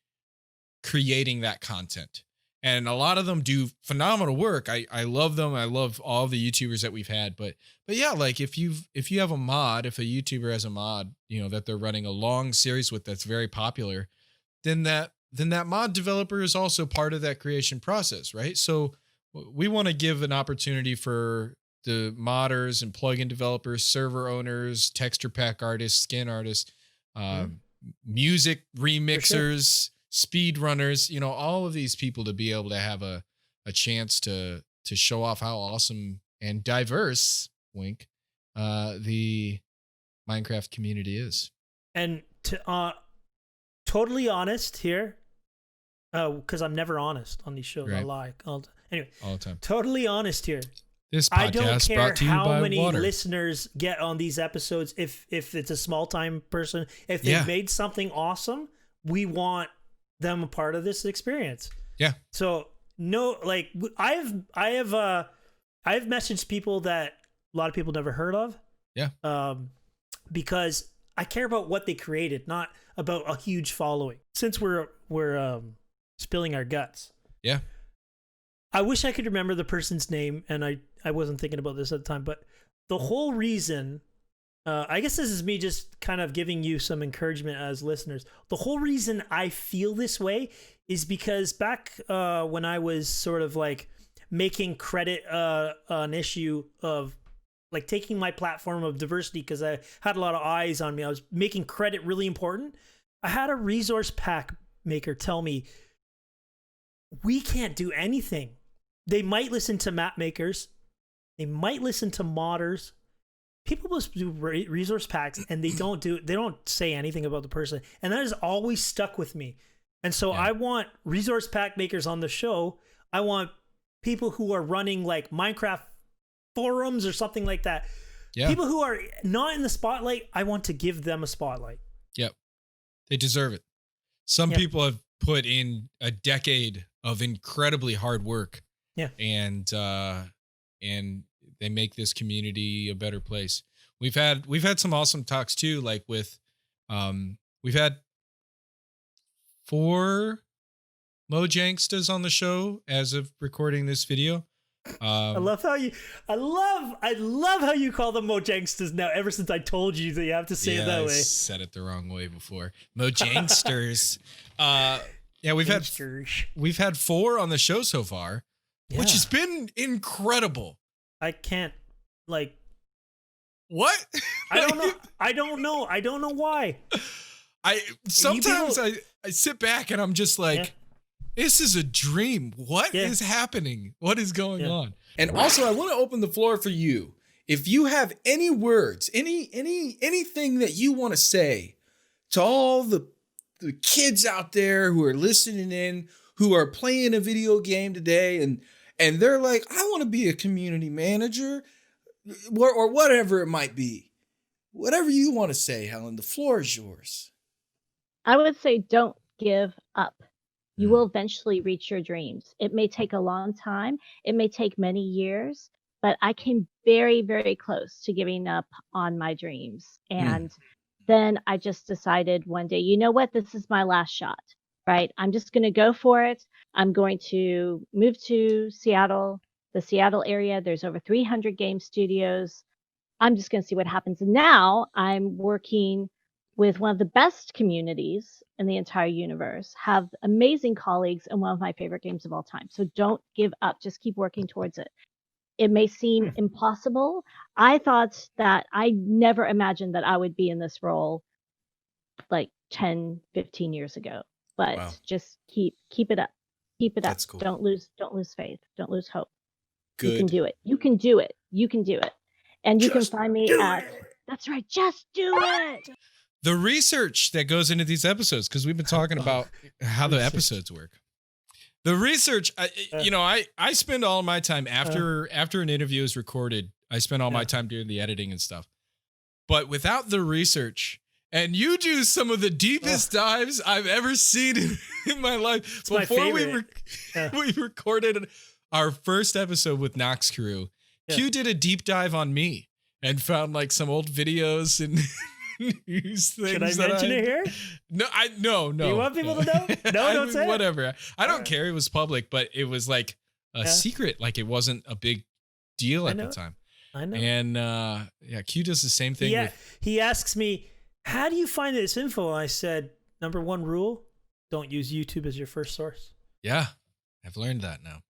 creating that content. And a lot of them do phenomenal work. I love them. I love all the YouTubers that we've had. But yeah, if you have a mod, if a YouTuber has a mod, that they're running a long series with that's very popular, then that mod developer is also part of that creation process, right? So we want to give an opportunity for the modders and plugin developers, server owners, texture pack artists, skin artists, music remixers, speed runners, all of these people to be able to have a chance to show off how awesome and diverse, wink, the Minecraft community is. And to totally honest here, because I'm never honest on these shows. Right. I lie. Anyway, all the time. Totally honest here. This podcast I don't care brought to you how by many water. Listeners get on these episodes. If it's a small time person, if they've made something awesome, we want them a part of this experience. Yeah. So I have messaged people that a lot of people never heard of. Yeah. Because I care about what they created, not about a huge following. Since we're spilling our guts. Yeah. I wish I could remember the person's name, and I wasn't thinking about this at the time, but the whole reason, I guess this is me just kind of giving you some encouragement as listeners. The whole reason I feel this way is because back when I was sort of making credit an issue of taking my platform of diversity, because I had a lot of eyes on me. I was making credit really important. I had a resource pack maker tell me, we can't do anything. They might listen to map makers. They might listen to modders. People must do resource packs, and they don't say anything about the person. And that has always stuck with me. And so I want resource pack makers on the show. I want people who are running Minecraft forums or something like that. Yeah. People who are not in the spotlight, I want to give them a spotlight. Yep. They deserve it. Some people have put in a decade of incredibly hard work. Yeah. And they make this community a better place. We've had some awesome talks too, with we've had 4 Mojangstas on the show as of recording this video. I love how you call them Mojangstas now, ever since I told you that you have to say it that way. I said it the wrong way before. Mojangsters. We've had 4 on the show so far, which has been incredible. I can't what? I don't know. I don't know why. I sit back and I'm just this is a dream. What is happening? What is going on? And also, I want to open the floor for you. If you have any words, anything that you want to say to all the kids out there who are listening in, who are playing a video game today, and they're like, I want to be a community manager, or whatever it might be. Whatever you want to say, Helen, the floor is yours. I would say don't give up. You will eventually reach your dreams. It may take a long time. It may take many years, but I came very, very close to giving up on my dreams. And then I just decided one day, you know what? This is my last shot, right? I'm just going to go for it. I'm going to move to Seattle, the Seattle area. There's over 300 game studios. I'm just going to see what happens. And now I'm working with one of the best communities in the entire universe, have amazing colleagues, and one of my favorite games of all time. So don't give up. Just keep working towards it. It may seem impossible. I thought that I never imagined that I would be in this role 10, 15 years ago. But just keep it up. Keep it up. That's cool. Don't lose faith. Don't lose hope. Good. You can do it. You can do it. You can do it. And you can find me at That's right. Just do it. The research that goes into these episodes, because we've been talking about how the episodes work. The research, I spend all my time after an interview is recorded. I spend all my time doing the editing and stuff. But without the research, and you do some of the deepest dives I've ever seen in my life. It's before we recorded our first episode with Nox Crew, Q did a deep dive on me and found like some old videos and news things. Should I mention it here? No. Do you want people to know? No, don't say it. Whatever. I don't care. It was public, but it was like a secret. Like it wasn't a big deal at the time. I know. And Q does the same thing. He asks me, how do you find this info? I said, number one rule, don't use YouTube as your first source. Yeah, I've learned that now.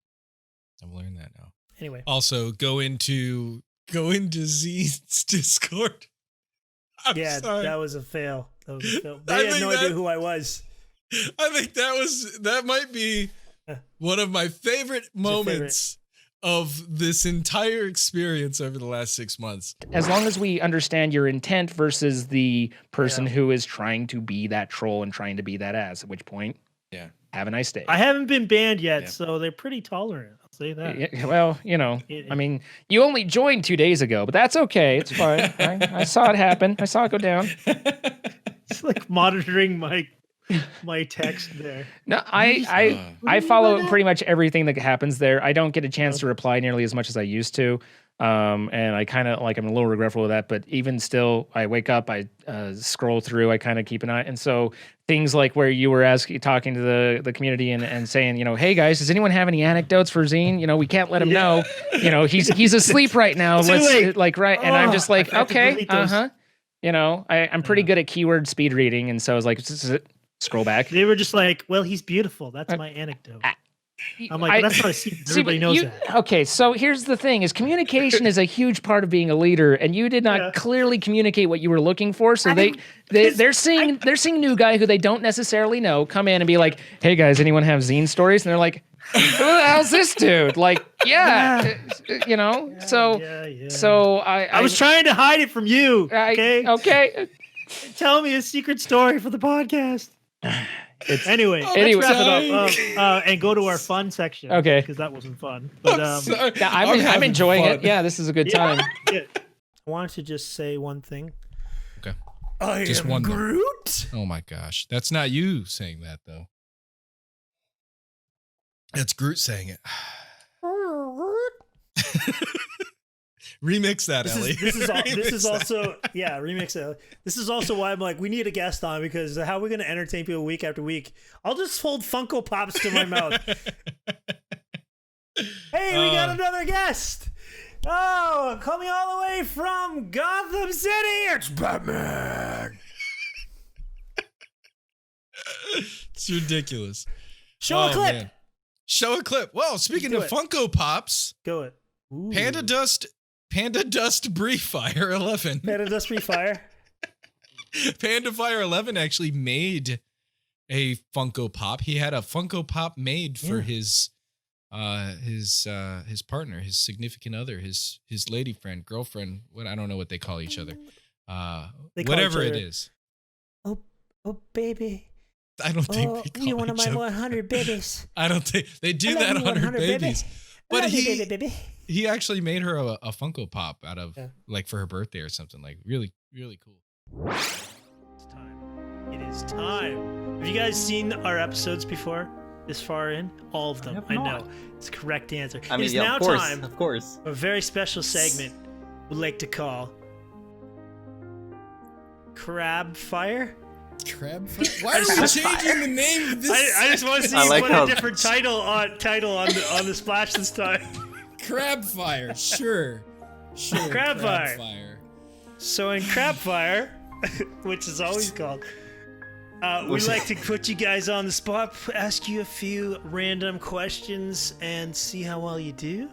Anyway. Also, go into Z's Discord. Sorry. That was a fail. They had no idea who I was. I think that might be one of my favorite moments of this entire experience over the last 6 months. As long as we understand your intent versus the person who is trying to be that troll and trying to be that ass, at which point, have a nice day. I haven't been banned yet, so they're pretty tolerant. I'll say that. Well, I mean, you only joined 2 days ago, but that's okay. It's fine. I saw it happen. I saw it go down. It's like monitoring my text there. No, I follow pretty much everything that happens there. I don't get a chance to reply nearly as much as I used to. And I kind of I'm a little regretful of that, but even still, I wake up, I scroll through, I kind of keep an eye. And so things like where you were talking to the community and saying, hey guys, does anyone have any anecdotes for Zine? We can't let him know. He's asleep right now. And I'm just like, okay, I'm pretty good at keyword speed reading, and so I was like, scroll back. They were just like, well, he's beautiful. That's my anecdote. I'm like, that's not a secret. Everybody knows that. Okay, so here's the thing: is communication is a huge part of being a leader, and you did not clearly communicate what you you were looking for. So they're seeing new guy who they don't necessarily know come in and be like, "Hey guys, anyone have Zine stories?" And they're like, "Who the hell's this dude?" Like, So I was trying to hide it from you. Okay. Okay. Tell me a secret story for the podcast. Anyway, let's wrap it up and go to our fun section. Okay, because that wasn't fun. But I'm enjoying it. Yeah, this is a good time. I wanted to just say one thing. Okay, I just am one Groot. Thing. Oh my gosh, that's not you saying that though. That's Groot saying it. Remix that, Ellie. This is also remix it. This is also why I'm like, we need a guest on, because how are we going to entertain people week after week? I'll just hold Funko Pops to my mouth. Hey, we got another guest. Oh, coming all the way from Gotham City, it's Batman. It's ridiculous. Show a clip. Man. Show a clip. Well, speaking of Funko Pops, go it. Ooh. Panda Dust Brie Fire 11. Panda Dust Brie Fire. Panda Fire 11 actually made a Funko Pop. He had a Funko Pop made for his partner, his significant other, his lady friend, girlfriend. I don't know what they call each other. Whatever it is. Oh, baby. I don't think they call you're one of my other. 100 babies. I don't think they do that 100 babies. But he actually made her a Funko Pop out of for her birthday or something, like really, really cool. It's time. It is time. Have you guys seen our episodes before? This far in? All of them. I know. It's the correct answer. It is now time. Of course. A very special segment we'd like to call Crab Fire. Crab Fire? Why are we changing the name of this? I just want to see a different title on the splash this time. Crab Fire, sure. Crab Fire. So in Crab Fire, which is always called, we like to put you guys on the spot, ask you a few random questions, and see how well you do.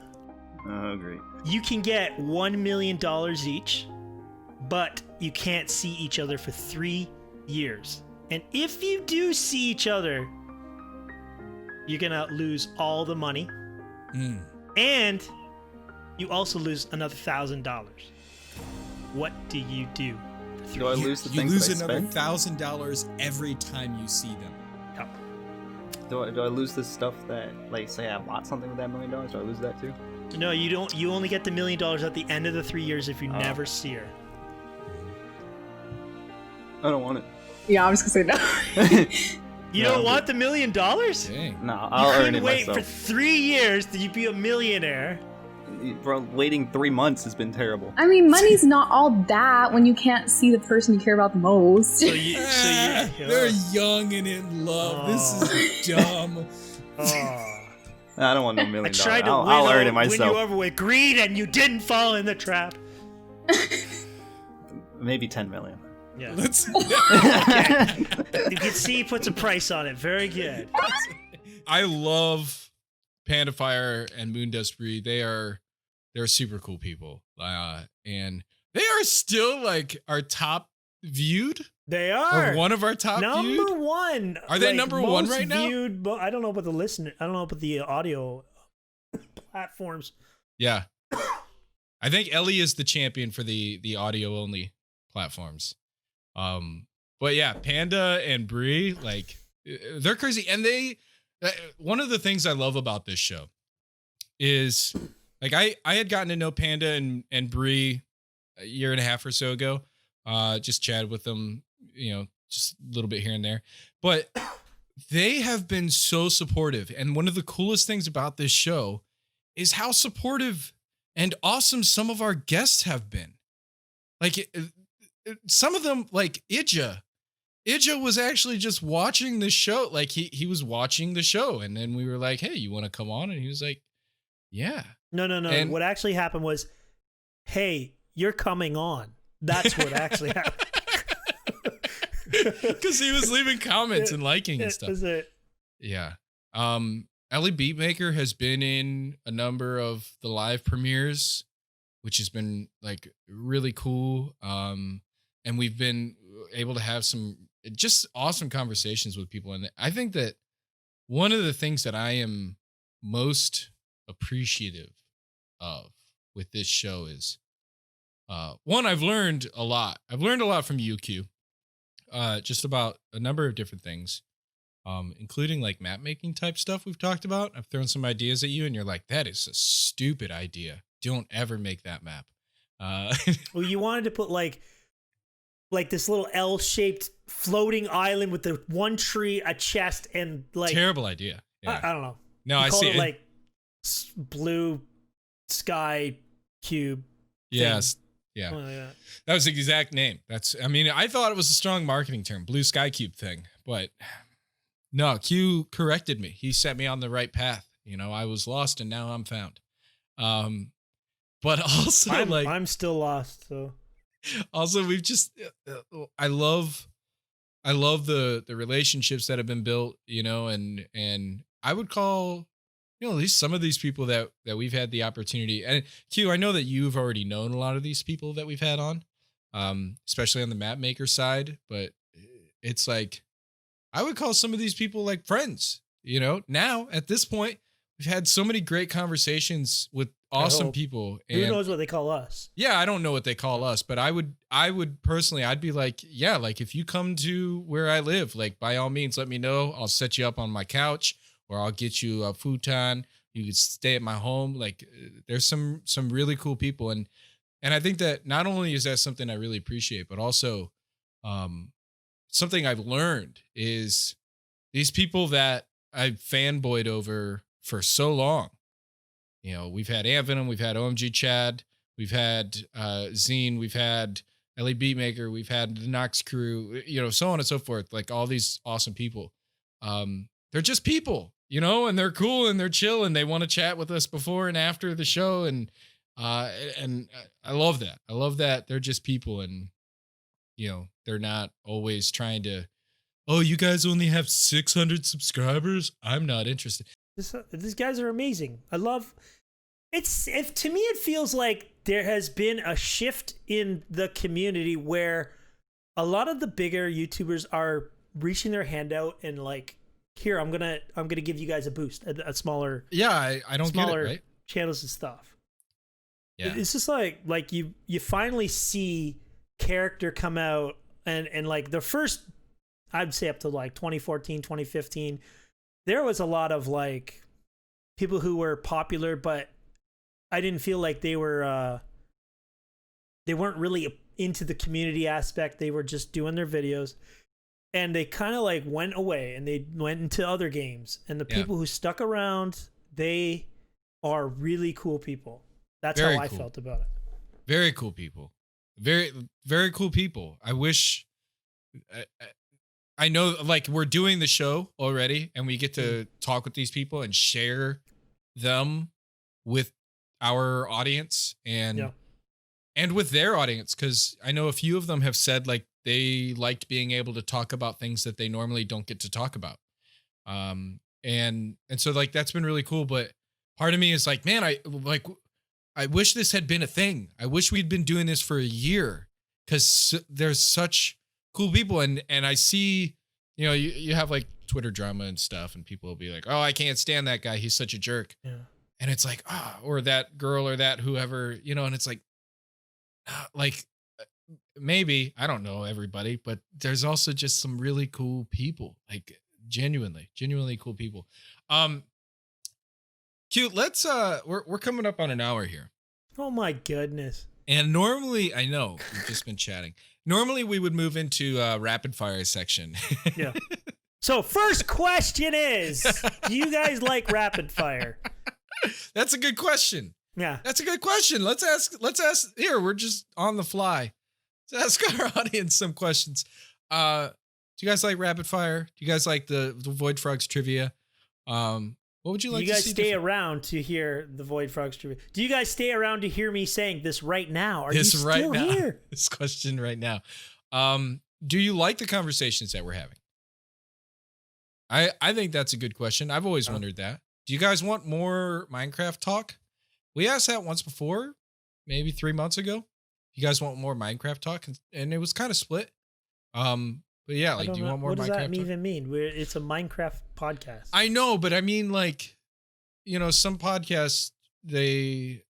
Oh, great. You can get $1 million each, but you can't see each other for 3 years. And if you do see each other, you're gonna lose all the money. And you also lose another $1,000. What do you do? Do I lose the you things lose that I another spend? $1,000 every time you see them. Yep. Do I lose this stuff that, like, say I bought something with that $1 million? Do I lose that too? No, you don't. You only get the $1 million at the end of the 3 years if you never see her. I don't want it. Yeah, I'm just gonna say no. You don't want the $1 million? No, I'll earn it wait myself. for 3 years till you be a millionaire. Bro, waiting 3 months has been terrible. I mean, money's not all that when you can't see the person you care about the most. They're young and in love. This is dumb. I don't want no $1 million. I tried to I'll earn it win myself. you over with greed, and you didn't fall in the trap. Maybe 10 million. Yeah. Okay. You can see he puts a price on it. Very good. I love Panda Fire and Moondust Bree. They're super cool people. And they are still like our top viewed. They are. Or one of our top viewed. Number one. Are they number one right now? Viewed, I don't know about the listener. I don't know about the audio platforms. Yeah. I think Ellie is the champion for the audio only platforms. But yeah, Panda and Bree, like, they're crazy. And one of the things I love about this show is, like, I had gotten to know Panda and Bree a year and a half or so ago. Just chatted with them, just a little bit here and there. But they have been so supportive. And one of the coolest things about this show is how supportive and awesome some of our guests have been. Like, some of them, like Ija was actually just watching the show. Like, he was watching the show, and then we were like, hey, you want to come on? And he was like, yeah. No. And what actually happened was, hey, you're coming on. That's what actually happened. Because he was leaving comments and liking and stuff. Is it? Yeah. Ellie Beatmaker has been in a number of the live premieres, which has been, like, really cool. And we've been able to have some just awesome conversations with people. And I think that one of the things that I am most appreciative of with this show is, one, I've learned a lot. I've learned a lot from you, Q, just about a number of different things, including like map making type stuff we've talked about. I've thrown some ideas at you and you're like, that is a stupid idea. Don't ever make that map. Well, you wanted to put like this little L-shaped floating island with the one tree, a chest, and like terrible idea. Yeah. I don't know. No, I see it like blue sky cube. Yes. Yeah. That was the exact name. I thought it was a strong marketing term, blue sky cube thing, but no, Q corrected me. He set me on the right path. I was lost and now I'm found. But also I'm still lost. So also we've just, I love the relationships that have been built, and I would call, at least some of these people that we've had the opportunity. And Q, I know that you've already known a lot of these people that we've had on, especially on the map maker side, but it's like, I would call some of these people like friends, now at this point, we've had so many great conversations with awesome people. And who knows what they call us? Yeah, I don't know what they call us, but I would personally, I'd be like, yeah, like if you come to where I live, like by all means, let me know. I'll set you up on my couch, or I'll get you a futon. You could stay at my home. Like, there's some really cool people. And I think that not only is that something I really appreciate, but also something I've learned is these people that I've fanboyed over for so long. We've had Anvenom, we've had OMG Chad, we've had Zine, we've had Ellie Beatmaker, we've had the Nox crew, so on and so forth. Like, all these awesome people. They're just people, and they're cool and they're chill and they want to chat with us before and after the show. And I love that. I love that they're just people, and, they're not always trying to, oh, you guys only have 600 subscribers. I'm not interested. These guys are amazing. I love to me, it feels like there has been a shift in the community where a lot of the bigger YouTubers are reaching their hand out and like, here, I'm gonna give you guys a boost, a smaller. Yeah, I don't get it, right? Channels and stuff. Yeah, it's just like you finally see character come out and like the first, I'd say up to like 2014, 2015. there was a lot of like people who were popular, but I didn't feel like they weren't really into the community aspect. They were just doing their videos, and they kind of like went away and they went into other games. And the people who stuck around, they are really cool people. That's how I felt about it. Very cool people. Very, very cool people. I wish, I know, like, we're doing the show already, and we get to talk with these people and share them with our audience and with their audience, because I know a few of them have said like they liked being able to talk about things that they normally don't get to talk about. And so like that's been really cool. But part of me is like, man, I wish this had been a thing. I wish we'd been doing this for a year, because there's such cool people. And I see, you know, you have like Twitter drama and stuff, and people will be like, oh, I can't stand that guy, he's such a jerk. Yeah. And it's like, or that girl or that whoever, you know, and it's like maybe, I don't know everybody, but there's also just some really cool people, like genuinely cool people. Cute. Let's we're coming up on an hour here. Oh my goodness. And normally, I know we've just been chatting. Normally we would move into rapid fire section. Yeah. So first question is, do you guys like rapid fire? That's a good question. Yeah. That's a good question. Let's ask here, we're just on the fly. Let's ask our audience some questions. Do you guys like rapid fire? Do you guys like the Void Frogs trivia? What would you like to see? Do you guys stay around to hear the Void Frogs trivia? Do you guys stay around to hear me saying this right now? Are you still here? This question right now. Do you like the conversations that we're having? I think that's a good question. I've always wondered that. Do you guys want more Minecraft talk? We asked that once before, maybe 3 months ago. You guys want more Minecraft talk? And it was kind of split. But yeah, like, do you want more Minecraft talk? What does that even mean? It's a Minecraft podcast. I know, but I mean, like, you know, some podcasts, they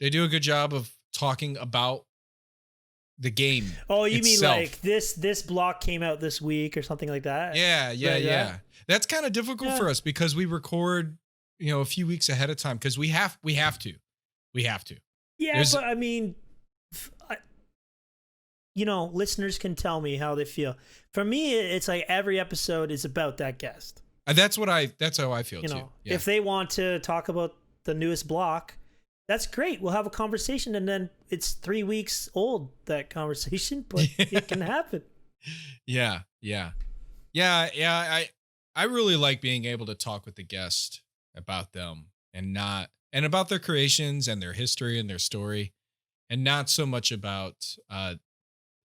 do a good job of talking about the game. Oh, you itself. mean like this block came out this week or something like that? Yeah. That's kind of difficult for us because we record, you know, a few weeks ahead of time because we have to. Yeah, but I mean, you know, listeners can tell me how they feel. For me, it's like every episode is about that guest. That's how I feel you too. Know, if they want to talk about the newest block, that's great. We'll have a conversation, and then it's 3 weeks old, that conversation, but it can happen. Yeah. I really like being able to talk with the guest about them and about their creations and their history and their story, and not so much about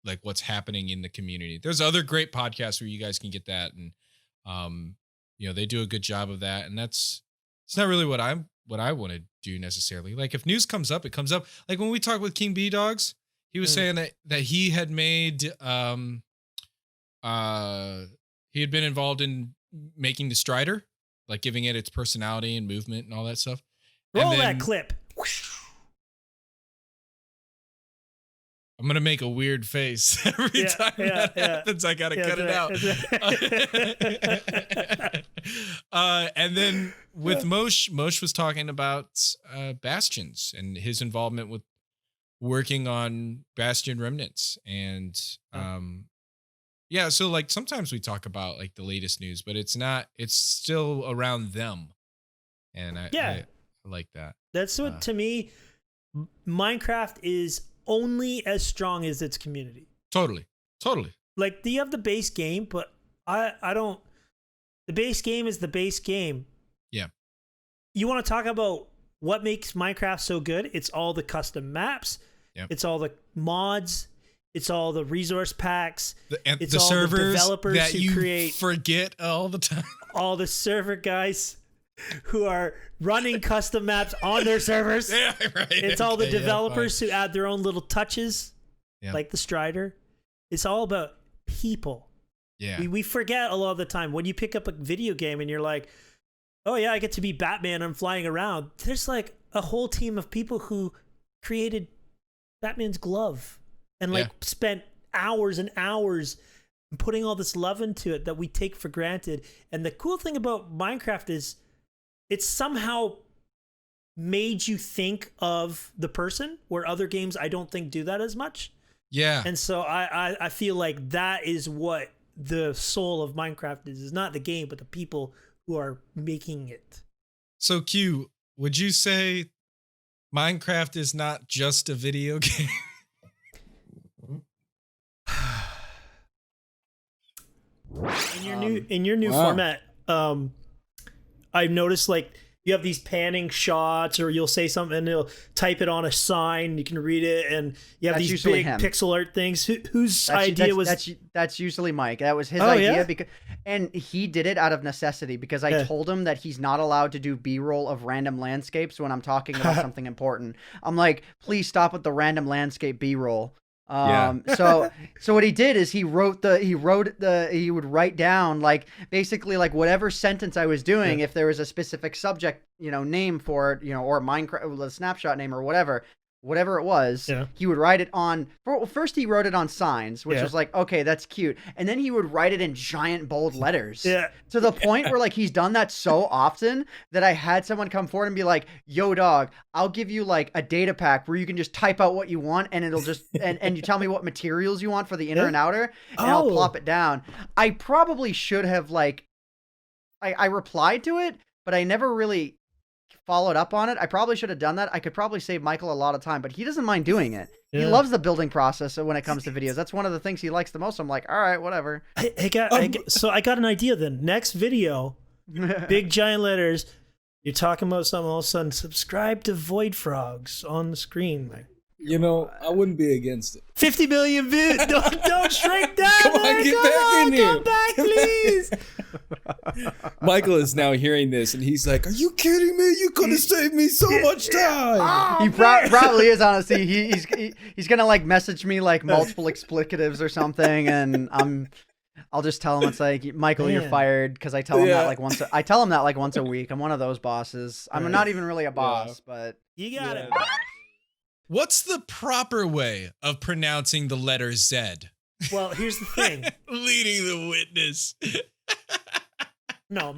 like what's happening in the community. There's other great podcasts where you guys can get that, and you know, they do a good job of that, and it's not really what I want to do necessarily. Like if news comes up, it comes up. Like when we talked with King B Dogs, he was saying that he had made he had been involved in making the Strider, like giving it its personality and movement and all that stuff. Roll that clip. I'm going to make a weird face every time that happens. I got to cut it out. And then with Moshe was talking about Bastions and his involvement with working on Bastion Remnants. And so like sometimes we talk about like the latest news, but it's still around them. And I like that. That's what, to me, Minecraft is only as strong as its community. Totally. Like, you have the base game, but I don't. The base game is the base game. Yeah. You want to talk about what makes Minecraft so good? It's all the custom maps. Yep. It's all the mods. It's all the resource packs. It's the all servers the developers that who you create. Forget all the time. All the server guys who are running custom maps on their servers. Yeah, right. It's all the developers who add their own little touches, like the Strider. It's all about people. Yeah. We forget a lot of the time when you pick up a video game and you're like, oh yeah, I get to be Batman, I'm flying around. There's like a whole team of people who created Batman's glove and spent hours and hours putting all this love into it that we take for granted. And the cool thing about Minecraft is it's somehow made you think of the person, where other games I don't think do that as much. Yeah. And so I feel like that is what the soul of Minecraft is. It's not the game, but the people who are making it. So Q, would you say Minecraft is not just a video game? In your new format, I've noticed like you have these panning shots, or you'll say something and it'll type it on a sign. You can read it, and you have these big pixel art things. Whose idea was that's usually Mike. That was his idea and he did it out of necessity because I told him that he's not allowed to do B-roll of random landscapes when I'm talking about something important. I'm like, please stop with the random landscape B-roll. So what he did is he would write down like basically like whatever sentence I was doing, if there was a specific subject, name for it, or Minecraft, the snapshot name or whatever it was, he would write it on, first he wrote it on signs, which was like, okay, that's cute. And then he would write it in giant bold letters. To the point where like he's done that so often that I had someone come forward and be like, yo dog, I'll give you like a data pack where you can just type out what you want and it'll just, and you tell me what materials you want for the inner and outer, and I'll plop it down. I probably should have like, I replied to it, but I never really followed up on it. I probably should have done that. I could probably save Michael a lot of time, but he doesn't mind doing it. He loves the building process when it comes to videos. That's one of the things he likes the most. I'm like, all right, whatever. So I got an idea then. Next video, big giant letters, you're talking about something, all of a sudden, subscribe to Void Frogs on the screen. Like, I wouldn't be against it. 50 million views. Don't shrink down. Come on, get back in here. Come back, please. Michael is now hearing this, and he's like, "Are you kidding me? You could have saved me so much time." He probably is, honestly. He's gonna like message me like multiple explicatives or something, and I'll just tell him it's like, Michael, you're fired, because I tell him that like once. I tell him that like once a week. I'm one of those bosses. I'm not even really a boss, but you got it. What's the proper way of pronouncing the letter Z? Well, here's the thing. Leading the witness. No,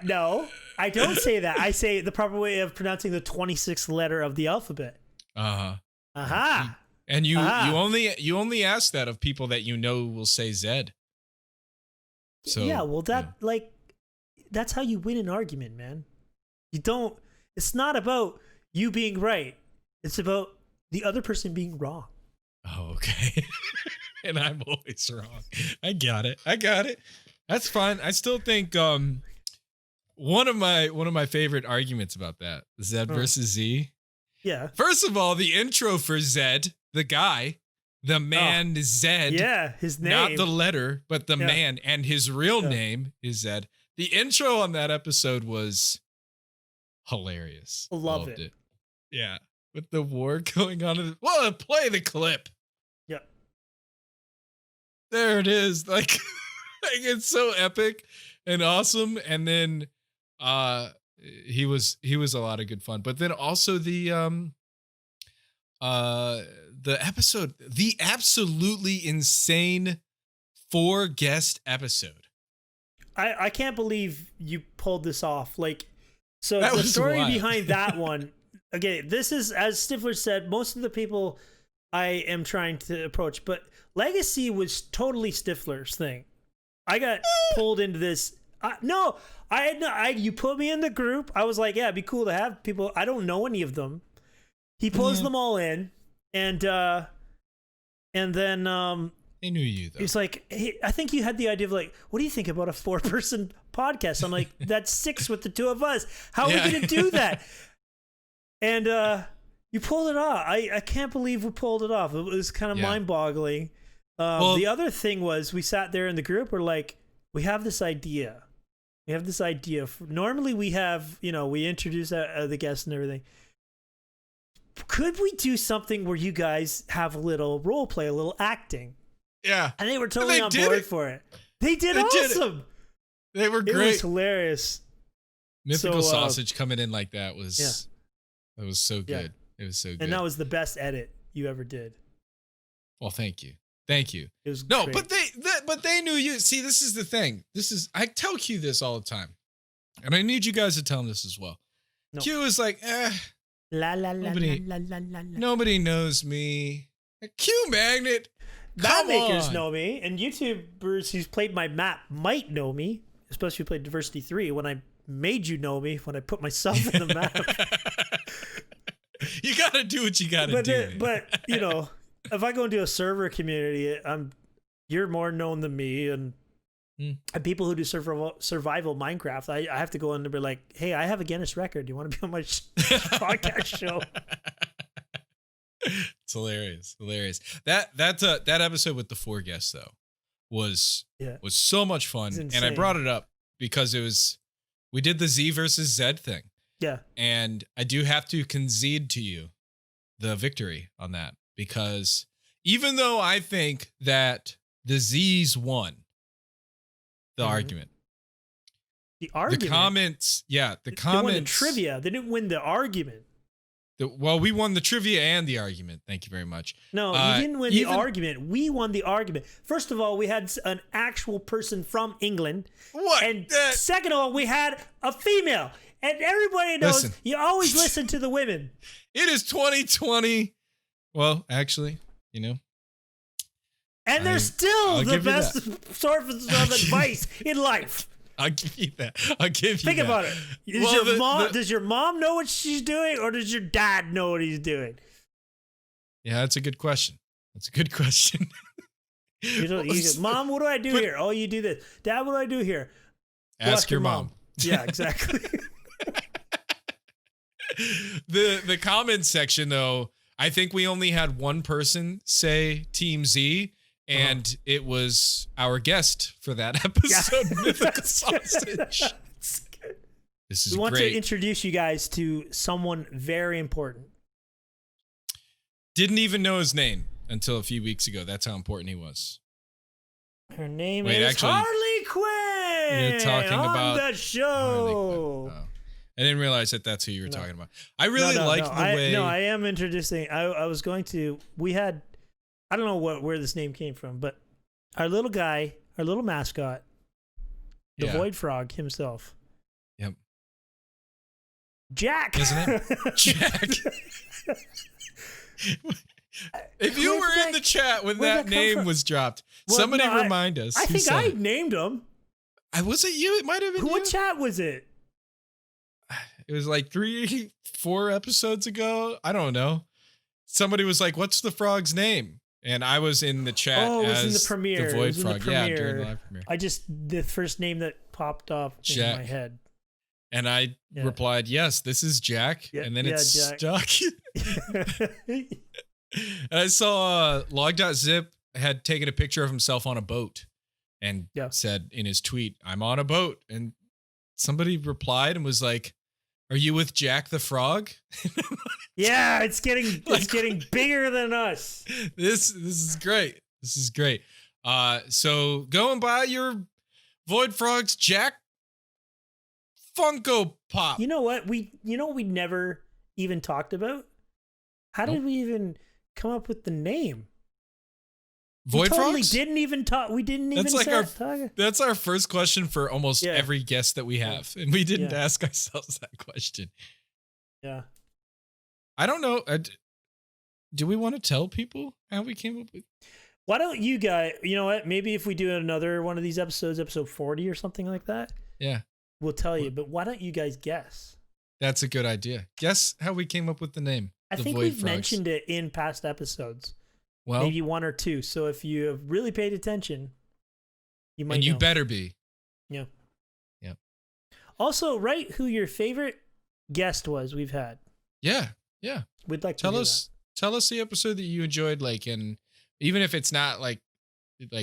no, I don't say that. I say the proper way of pronouncing the 26th letter of the alphabet. And you only ask that of people that will say Z. So yeah, well that's how you win an argument, man. It's not about you being right. It's about the other person being wrong. Oh, okay. And I'm always wrong. I got it. That's fine. I still think one of my favorite arguments about that, Z versus Z. Yeah. First of all, the intro for Z, the guy, the man is Z. Yeah, his name. Not the letter, but the man, and his real name is Z. The intro on that episode was hilarious. Loved it. Yeah. With the war going on. Well, play the clip. Yep. There it is. Like it's so epic and awesome. And then he was a lot of good fun. But then also the episode, the absolutely insane 4-guest episode. I can't believe you pulled this off. Like, so that the story wild. behind that one. Okay, this is, as Stifler said, most of the people I am trying to approach, but Legacy was totally Stifler's thing. I got pulled into this. You put me in the group. I was like, yeah, it'd be cool to have people. I don't know any of them. He pulls them all in, and then they knew you though. He's like, hey, I think you had the idea of like, what do you think about a 4-person podcast? I'm like, that's 6 with the 2 of us. How are we gonna do that? And you pulled it off. I can't believe we pulled it off. It was kind of mind-boggling. The other thing was we sat there in the group. We're like, we have this idea. Normally we have, we introduce the guests and everything. Could we do something where you guys have a little role play, a little acting? Yeah. And they were totally on board for it. They did awesome. They were great. It was hilarious. Mythical sausage coming in like that was... It was so good. It was so good. And that was the best edit you ever did. Well, thank you. It was great. but but they knew you. See, this is the thing. I tell Q this all the time, and I need you guys to tell him this as well. No. Q is like, nobody knows me. Q Magnet, map makers know me, and YouTubers who's played my map might know me, especially who played Diversity 3 when I made you know me when I put myself in the map. You gotta do what you gotta do. But you know, if I go into a server community, you're more known than me, and people who do survival Minecraft, I have to go in and be like, hey, I have a Guinness record. Do you want to be on my podcast show? It's hilarious. That episode with the 4 guests though was so much fun, and I brought it up because we did the Z versus Z thing. Yeah, and I do have to concede to you the victory on that, because even though I think that the Z's won the argument. The argument? The comments. They won the trivia. They didn't win the argument. We won the trivia and the argument. Thank you very much. No, you didn't win the argument. We won the argument. First of all, we had an actual person from England. What? And second of all, we had a female. And everybody knows you always listen to the women. It is 2020. Well, actually, you know. And they're still the best sources of advice in life. I'll give you that. Think about it. Does your mom know what she's doing, or does your dad know what he's doing? Yeah, that's a good question. Mom, what do I do here? Oh, you do this. Dad, what do I do here? Ask your mom. Yeah, exactly. The comments section, though, I think we only had one person say Team Z, and it was our guest for that episode, Mythical Sausage. This is we want great. to introduce you guys to someone very important. Didn't even know his name until a few weeks ago. That's how important he was. Her name is Harley Quinn. You're talking about the show. I didn't realize that's who you were talking about. I really liked the way. No, I am introducing. I was going to. We had. I don't know where this name came from, but our little guy, our little mascot, the Void Frog himself. Yep. Jack. Isn't it? Jack. If you were in the chat when that name was dropped, somebody remind us. I think I named him. Was it you? It might have been you. What chat was it? It was like 3-4 episodes ago. I don't know. Somebody was like, "What's the frog's name?" And I was in the chat. Oh, it was in the premiere. The Void Frog. Yeah, during the live premiere. The first name that popped up in my head. And I replied, "Yes, this is Jack." Yeah, and then it Jack. stuck. And I saw log.zip had taken a picture of himself on a boat and said in his tweet, "I'm on a boat." And somebody replied and was like, "Are you with Jack the Frog?" Yeah, it's getting bigger than us. This is great. This is great. So go and buy your Void Frogs Jack Funko Pop. You know what? We never even talked about? How did we even come up with the name? Void Frogs? Didn't even talk. We didn't even talk. That's our first question for almost every guest that we have. And we didn't ask ourselves that question. Yeah. I don't know. Do we want to tell people how we came up with? Why don't you guys, you know what? Maybe if we do another one of these episodes, episode 40 or something like that. Yeah. We'll tell you. But why don't you guys guess? That's a good idea. Guess how we came up with the name. I think we've mentioned it in past episodes. Well, maybe 1 or 2. So if you have really paid attention, you might. And you know. better be. Yeah. Yeah. Also, write who your favorite guest was we've had. Yeah. Yeah. We'd like to tell us the episode that you enjoyed, like, and even if it's not like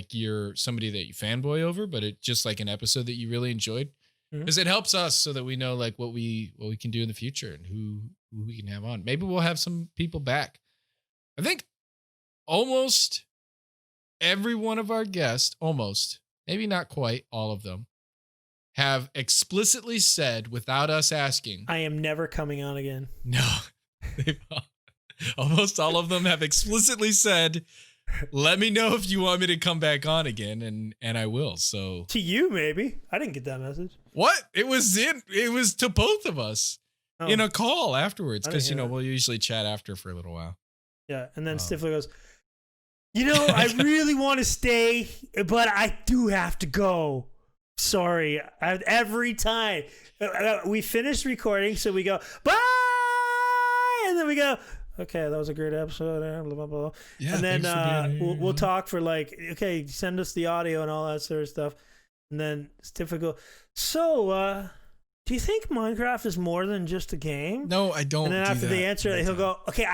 you're somebody that you fanboy over, but it's just like an episode that you really enjoyed, because it helps us so that we know like what we can do in the future and who we can have on. Maybe we'll have some people back. I think almost every one of our guests, maybe not quite all of them, have explicitly said without us asking, "I am never coming on again." No. Almost all of them have explicitly said, let me know if you want me to come back on again, and I will. So to you, maybe. I didn't get that message. What? It was to both of us in a call afterwards, because we'll usually chat after for a little while. Yeah, and then Stifler goes, I really want to stay, but I do have to go. Sorry. Every time we finish recording, so we go, bye, and then we go, okay, that was a great episode, blah, blah, blah. Yeah, and then we'll talk for okay, send us the audio and all that sort of stuff. And then Stifler goes, so, do you think Minecraft is more than just a game? No, I don't. And then after they answer, he'll go, okay,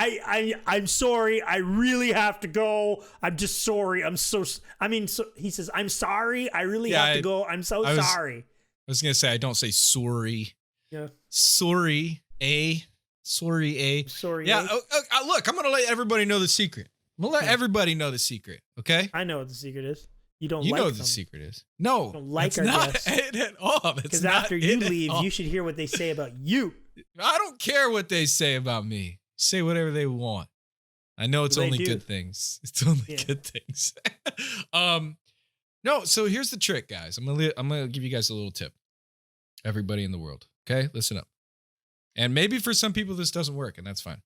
I'm sorry. I really have to go. I'm just sorry. He says, I'm sorry. I really have to go. I'm so sorry. I was going to say, I don't say sorry. Yeah. Sorry, A. Yeah, look, I'm going to let everybody know the secret. I'm going to let everybody know the secret, okay? I know what the secret is. You know what the secret is. No, that's not it at all. Because after you leave, you should hear what they say about you. I don't care what they say about me. Say whatever they want. I know it's only good things. It's only good things. No, so here's the trick, guys. I'm gonna give you guys a little tip. Everybody in the world, okay? Listen up. And maybe for some people this doesn't work, and that's fine.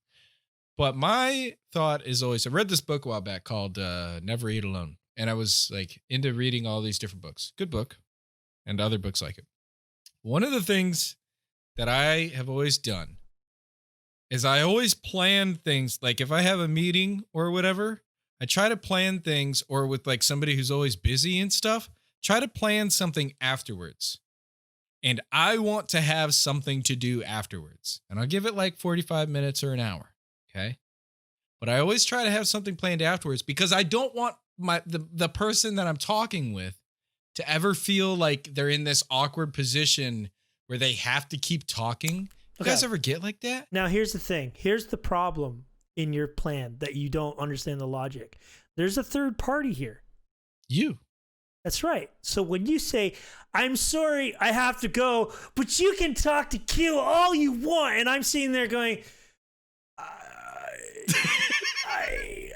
But my thought is always, I read this book a while back called Never Eat Alone. And I was into reading all these different books. Good book. And other books like it. One of the things that I have always done is I always plan things. Like if I have a meeting or whatever, I try to plan things, or with somebody who's always busy and stuff, try to plan something afterwards. And I want to have something to do afterwards. And I'll give it 45 minutes or an hour. Okay. But I always try to have something planned afterwards, because I don't want the person that I'm talking with to ever feel like they're in this awkward position where they have to keep talking. You guys ever get like that? Now, here's the thing. Here's the problem in your plan that you don't understand the logic. There's a third party here. You. That's right. So when you say, I'm sorry, I have to go, but you can talk to Q all you want, and I'm sitting there going,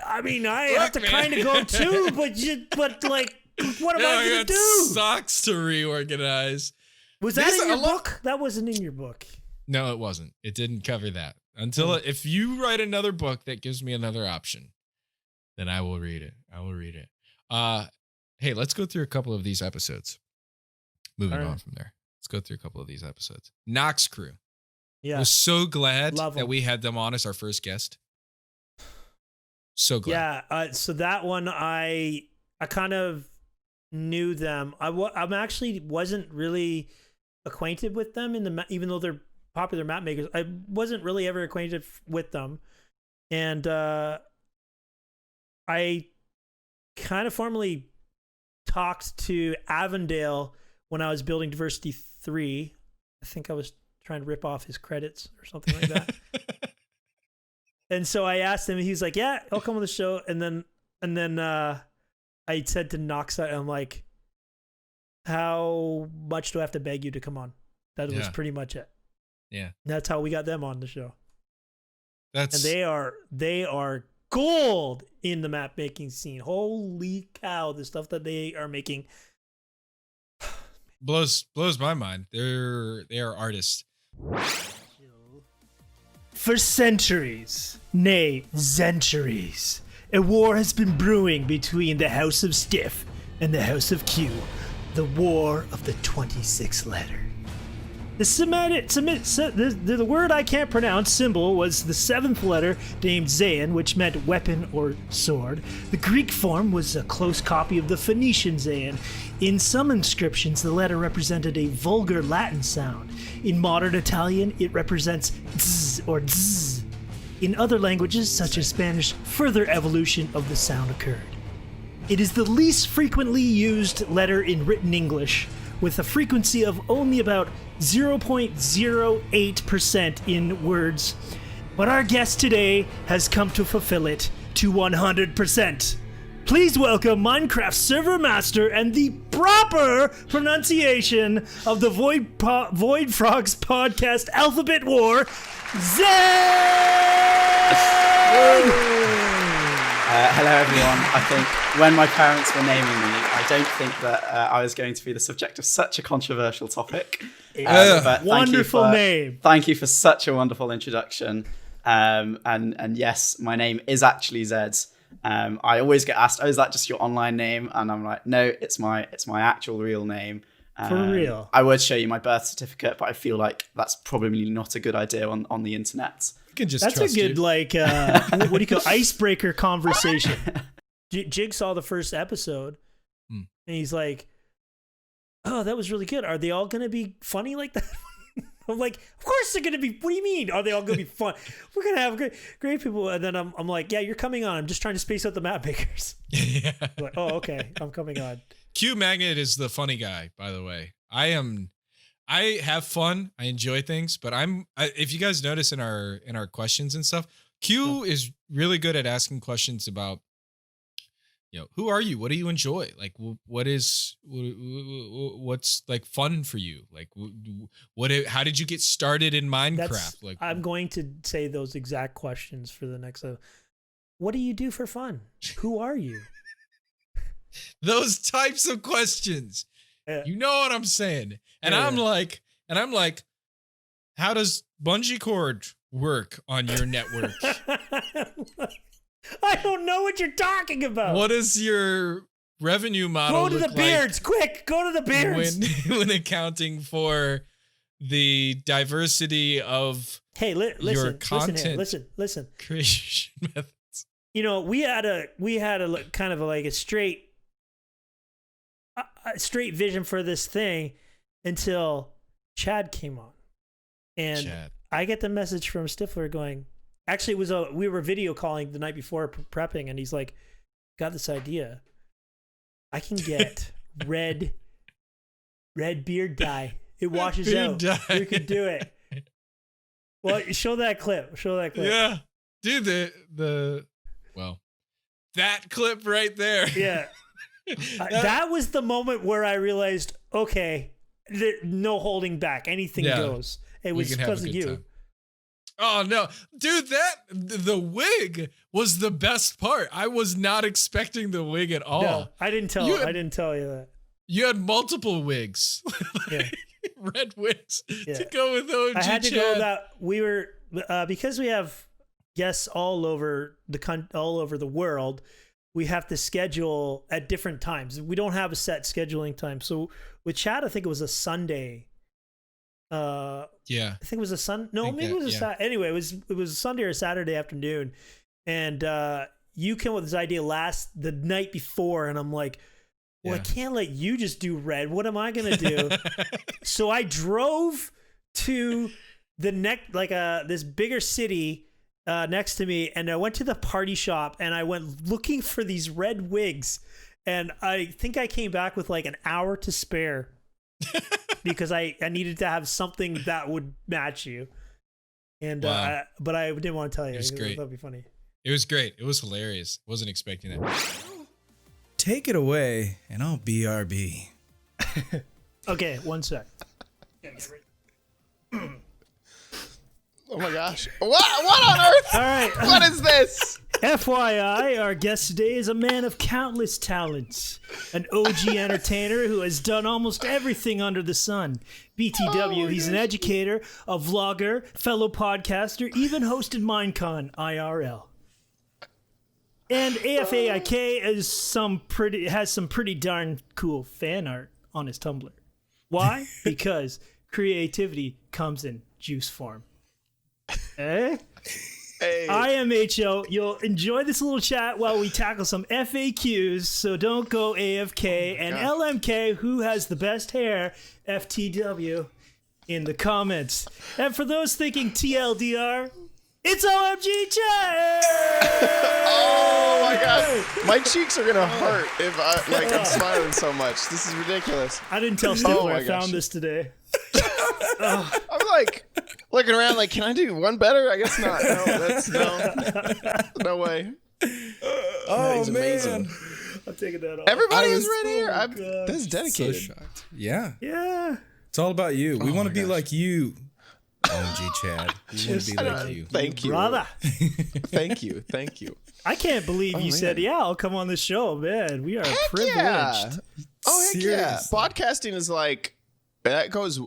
I have to kind of go too, but what am I going to do? Socks to reorganize. Was that in your book? That wasn't in your book. No, it wasn't. It didn't cover that. Until if you write another book that gives me another option, then I will read it. Hey, let's go through a couple of these episodes. Moving on from there. Let's go through a couple of these episodes. Nox Crew. Yeah. I was so glad that we had them on as our first guest. So glad. Yeah. So that one, I kind of knew them. I'm actually wasn't really acquainted with them even though they're popular map makers. I wasn't really ever acquainted with them, and I kind of formally talked to Avondale when I was building Diversity 3. I think I was trying to rip off his credits or something like that. And so I asked him, and he was like, yeah, I'll come on the show. And then I said to Nox, I'm like, how much do I have to beg you to come on? That was pretty much it. Yeah. And that's how we got them on the show. And they are gold in the map making scene. Holy cow, the stuff that they are making blows my mind. They are artists. For centuries, nay, centuries, a war has been brewing between the House of Stiff and the House of Q, the War of the 26th letter. The word I can't pronounce, symbol, was the 7th letter named Zayn, which meant weapon or sword. The Greek form was a close copy of the Phoenician Zayn. In some inscriptions, the letter represented a vulgar Latin sound. In modern Italian, it represents zzz or zzz. In other languages, such as Spanish, further evolution of the sound occurred. It is the least frequently used letter in written English, with a frequency of only about 0.08% in words. But our guest today has come to fulfill it to 100%. Please welcome Minecraft server master and the proper pronunciation of the Void Frogs podcast Alphabet War, Zayn! Hello, everyone. I think when my parents were naming me, I don't think that I was going to be the subject of such a controversial topic. But wonderful name. Thank you for such a wonderful introduction. And yes, my name is actually Zed. I always get asked, "Oh, is that just your online name?" And I'm like, "No, it's my actual real name." For real. I would show you my birth certificate, but I feel like that's probably not a good idea on the internet. Can just that's a good what do you call icebreaker conversation. Jig saw the first episode and he's like, "Oh, that was really good. Are they all gonna be funny like that?" I'm like, "Of course they're gonna be. What do you mean? Are they all gonna be fun? We're gonna have great people." And then I'm like, "Yeah, you're coming on. I'm just trying to space out the map makers." Yeah. Like, "Oh, okay, I'm coming on." Q Magnet is the funny guy, by the way. I have fun. I enjoy things, but if you guys notice in our questions and stuff, Q is really good at asking questions about, who are you? What do you enjoy? Like, what's like fun for you? Like, how did you get started in Minecraft? I'm going to say those exact questions for the next. What do you do for fun? Who are you? Those types of questions. Yeah. You know what I'm saying? And I'm like, how does bungee cord work on your network? I don't know what you're talking about. What is your revenue model? Go to the beards, quick! Go to the beards. When accounting for the diversity of your content, listen. Creation methods. We had a kind of like a straight vision for this thing until Chad came on, and I get the message from Stifler going. Actually, it was we were video calling the night before prepping, and he's like, "Got this idea. I can get red beard dye. It washes out. Dye. You can do it." Well, show that clip. Yeah, dude. That clip right there. Yeah. That was the moment where I realized, okay, no holding back. Anything goes. It was because of you. Time. Oh no, dude! The wig was the best part. I was not expecting the wig at all. No, I didn't tell you that. You had multiple wigs, red wigs to go with OG. I had to go that we were because we have guests all over the world. We have to schedule at different times. We don't have a set scheduling time. So with Chad, I think it was a Sunday. I think it was a Sunday. No, maybe it was a Saturday. Anyway, it was a Sunday or a Saturday afternoon. And you came with this idea the night before. And I'm like, well, I can't let you just do red. What am I going to do? So I drove to this bigger city next to me, and I went to the party shop and I went looking for these red wigs, and I think I came back with like an hour to spare because I needed to have something that would match you. And but I didn't want to tell you. It was great. That'd be funny. It was great. It was hilarious. Wasn't expecting that. Take it away, and I'll BRB. Okay, one sec. Oh my gosh. What on earth? All right. What is this? FYI, our guest today is a man of countless talents, an OG entertainer who has done almost everything under the sun. BTW, he's an educator, a vlogger, fellow podcaster, even hosted Minecon IRL. And AFAIK has some pretty darn cool fan art on his Tumblr. Why? Because creativity comes in juice form. Hey. I am HO. You'll enjoy this little chat while we tackle some FAQs, so don't go AFK. And LMK, who has the best hair, FTW, in the comments. And for those thinking TLDR, it's OMG chat! Oh my god. My cheeks are gonna hurt if I'm smiling so much. This is ridiculous. I didn't tell Stifler I found this today. I'm like looking around like, can I do one better? I guess not. No way. Oh man, amazing. I'm taking that off. Everybody is right here. That's dedicated. So shocked. Yeah. Yeah. It's all about you. We want to be like you. OMG, Chad. We want to be like you. Thank you, brother. Thank you. I can't believe you said, "Yeah, I'll come on the show, man." We are privileged. Yeah. Oh, heck yeah! Seriously. Podcasting is like that goes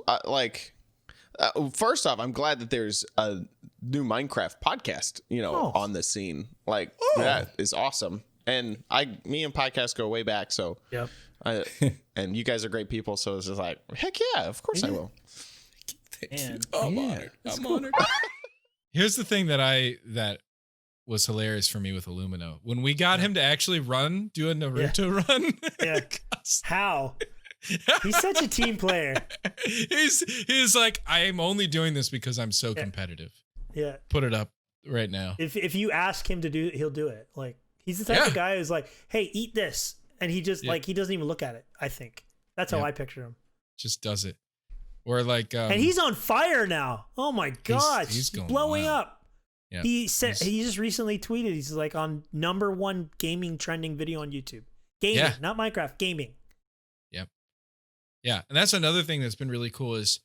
first off, I'm glad that there's a new Minecraft podcast, on the scene. Like that is awesome. And me and podcast go way back, so yep. And you guys are great people, so it's just like, heck yeah, of course I will. Thank you. I'm honored. I'm honored. Here's the thing that was hilarious for me with Illumino. When we got him to actually do a Naruto run. Yeah. How? He's such a team player. He's like, I am only doing this because I'm so competitive. Yeah. Put it up right now. If you ask him to do it, he'll do it. Like, he's the type of guy who's like, hey, eat this. And he just he doesn't even look at it, I think. That's how I picture him. Just does it. Or like and he's on fire now. Oh my gosh. He's going blowing wild. up. Yep. He just recently tweeted, he's like on #1 gaming trending video on YouTube. Gaming, not Minecraft, gaming. Yep. Yeah. And that's another thing that's been really cool is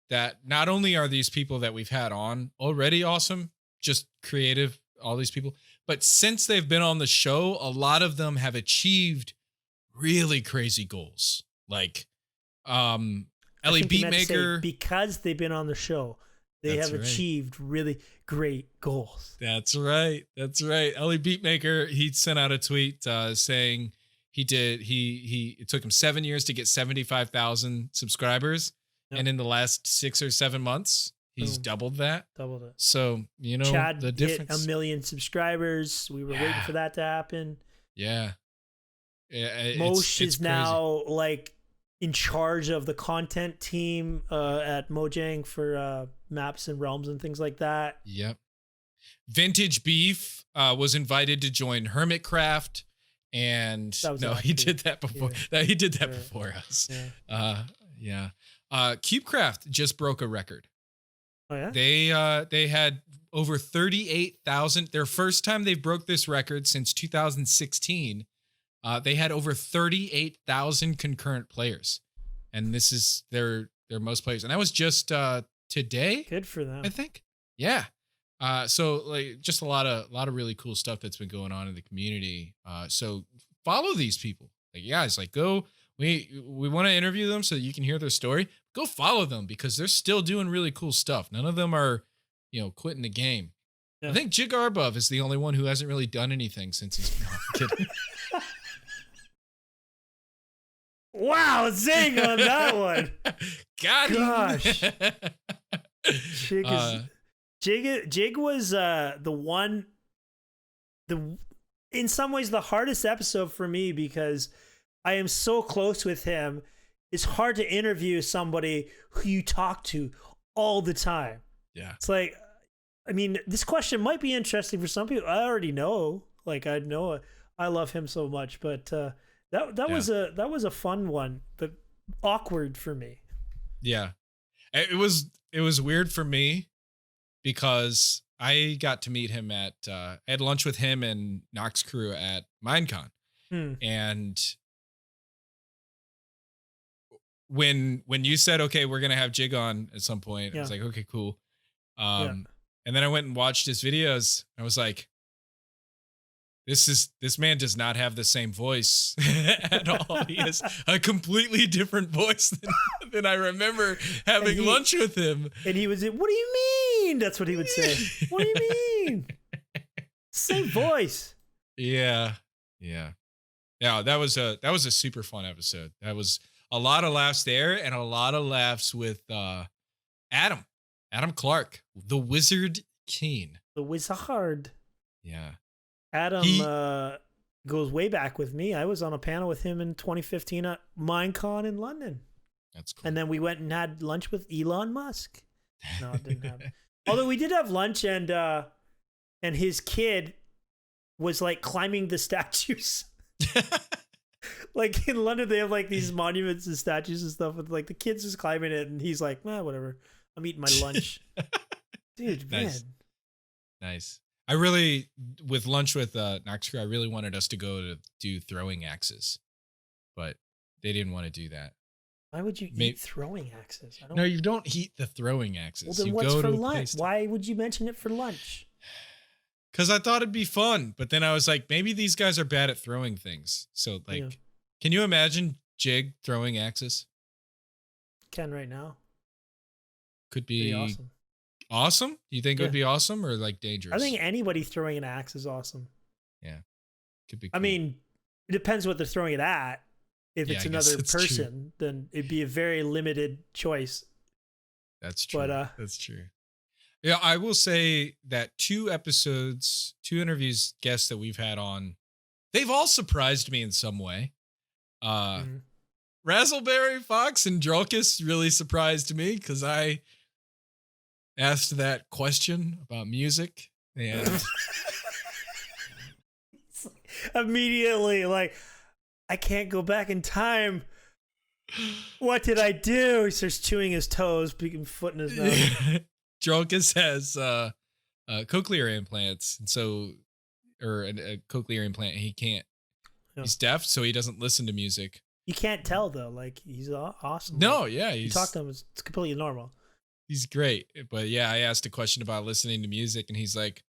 that not only are these people that we've had on already awesome, just creative, all these people, but since they've been on the show, a lot of them have achieved really crazy goals. Like Ellie Beatmaker. Because they've been on the show, they have achieved really great goals. That's right. Ellie Beatmaker, he sent out a tweet saying it took him 7 years to get 75,000 subscribers. Yep. And in the last 6 or 7 months, he's doubled that. Doubled it. So, Chad the difference. Hit 1 million subscribers. We were waiting for that to happen. Yeah. Mosh is now like in charge of the content team at Mojang for maps and realms and things like that. Yep. Vintage Beef was invited to join Hermitcraft, and he did that before. Yeah. He did that before us. Yeah. CubeCraft just broke a record. Oh yeah. They had over 38,000. Their first time they broke this record since 2016. They had over 38,000 concurrent players, and this is their most players. And that was just today. Good for them, I think. Yeah. So like just a lot of really cool stuff that's been going on in the community. So follow these people. Like guys, like go. We want to interview them so that you can hear their story. Go follow them because they're still doing really cool stuff. None of them are, quitting the game. Yeah. I think Jigarbov is the only one who hasn't really done anything since he's been kidding. Wow, zing on that one. Gosh. Jig was in some ways the hardest episode for me because I am so close with him. It's hard to interview somebody who you talk to all the time. Yeah. It's like, I mean, this question might be interesting for some people. I already know, like I know I love him so much, but that was a fun one, but awkward for me. Yeah. It was weird for me because I got to meet him I had lunch with him and Nox Crew at Minecon. And when you said, okay, we're going to have Jig on at some point, I was like, okay, cool. And then I went and watched his videos. I was like, this man does not have the same voice at all. He has a completely different voice than I remember having lunch with him. And he was, what do you mean? That's what he would say. What do you mean? Same voice. Yeah. That was a super fun episode. That was a lot of laughs there and a lot of laughs with Adam Clark, the Wizard Keen. The Wizard. Yeah. Adam goes way back with me. I was on a panel with him in 2015 at Minecon in London. That's cool. And then we went and had lunch with Elon Musk. No, it didn't happen. Although we did have lunch and his kid was like climbing the statues. Like in London, they have like these monuments and statues and stuff, and like the kid's just climbing it, and he's like, whatever. I'm eating my lunch. Dude, nice. Man. Nice. I really, with lunch with Nox Crew, I really wanted us to go to do throwing axes, but they didn't want to do that. Why would you eat throwing axes? No, you don't eat the throwing axes. Well, then you what's go for to lunch? Why would you mention it for lunch? Because I thought it'd be fun, but then I was like, maybe these guys are bad at throwing things. So, like, can you imagine Jig throwing axes? Can right now. Could be pretty awesome. Awesome? You think it would be awesome or like dangerous? I think anybody throwing an axe is awesome. Yeah, could be. Cool. I mean, it depends what they're throwing it at. If it's another person, then it'd be a very limited choice. That's true. But that's true. Yeah, I will say that 2 interviews, guests that we've had on, they've all surprised me in some way. Razzleberry Fox and Drolkus really surprised me because I asked that question about music and immediately like, I can't go back in time. What did I do? He starts chewing his toes, putting foot in his mouth. Drolkus has cochlear implants, and so, or a cochlear implant, and he can't. He's deaf, so he doesn't listen to music. You can't tell though. Like he's awesome. No, like, yeah, you talk to him, it's completely normal. He's great, but yeah, I asked a question about listening to music, and he's like,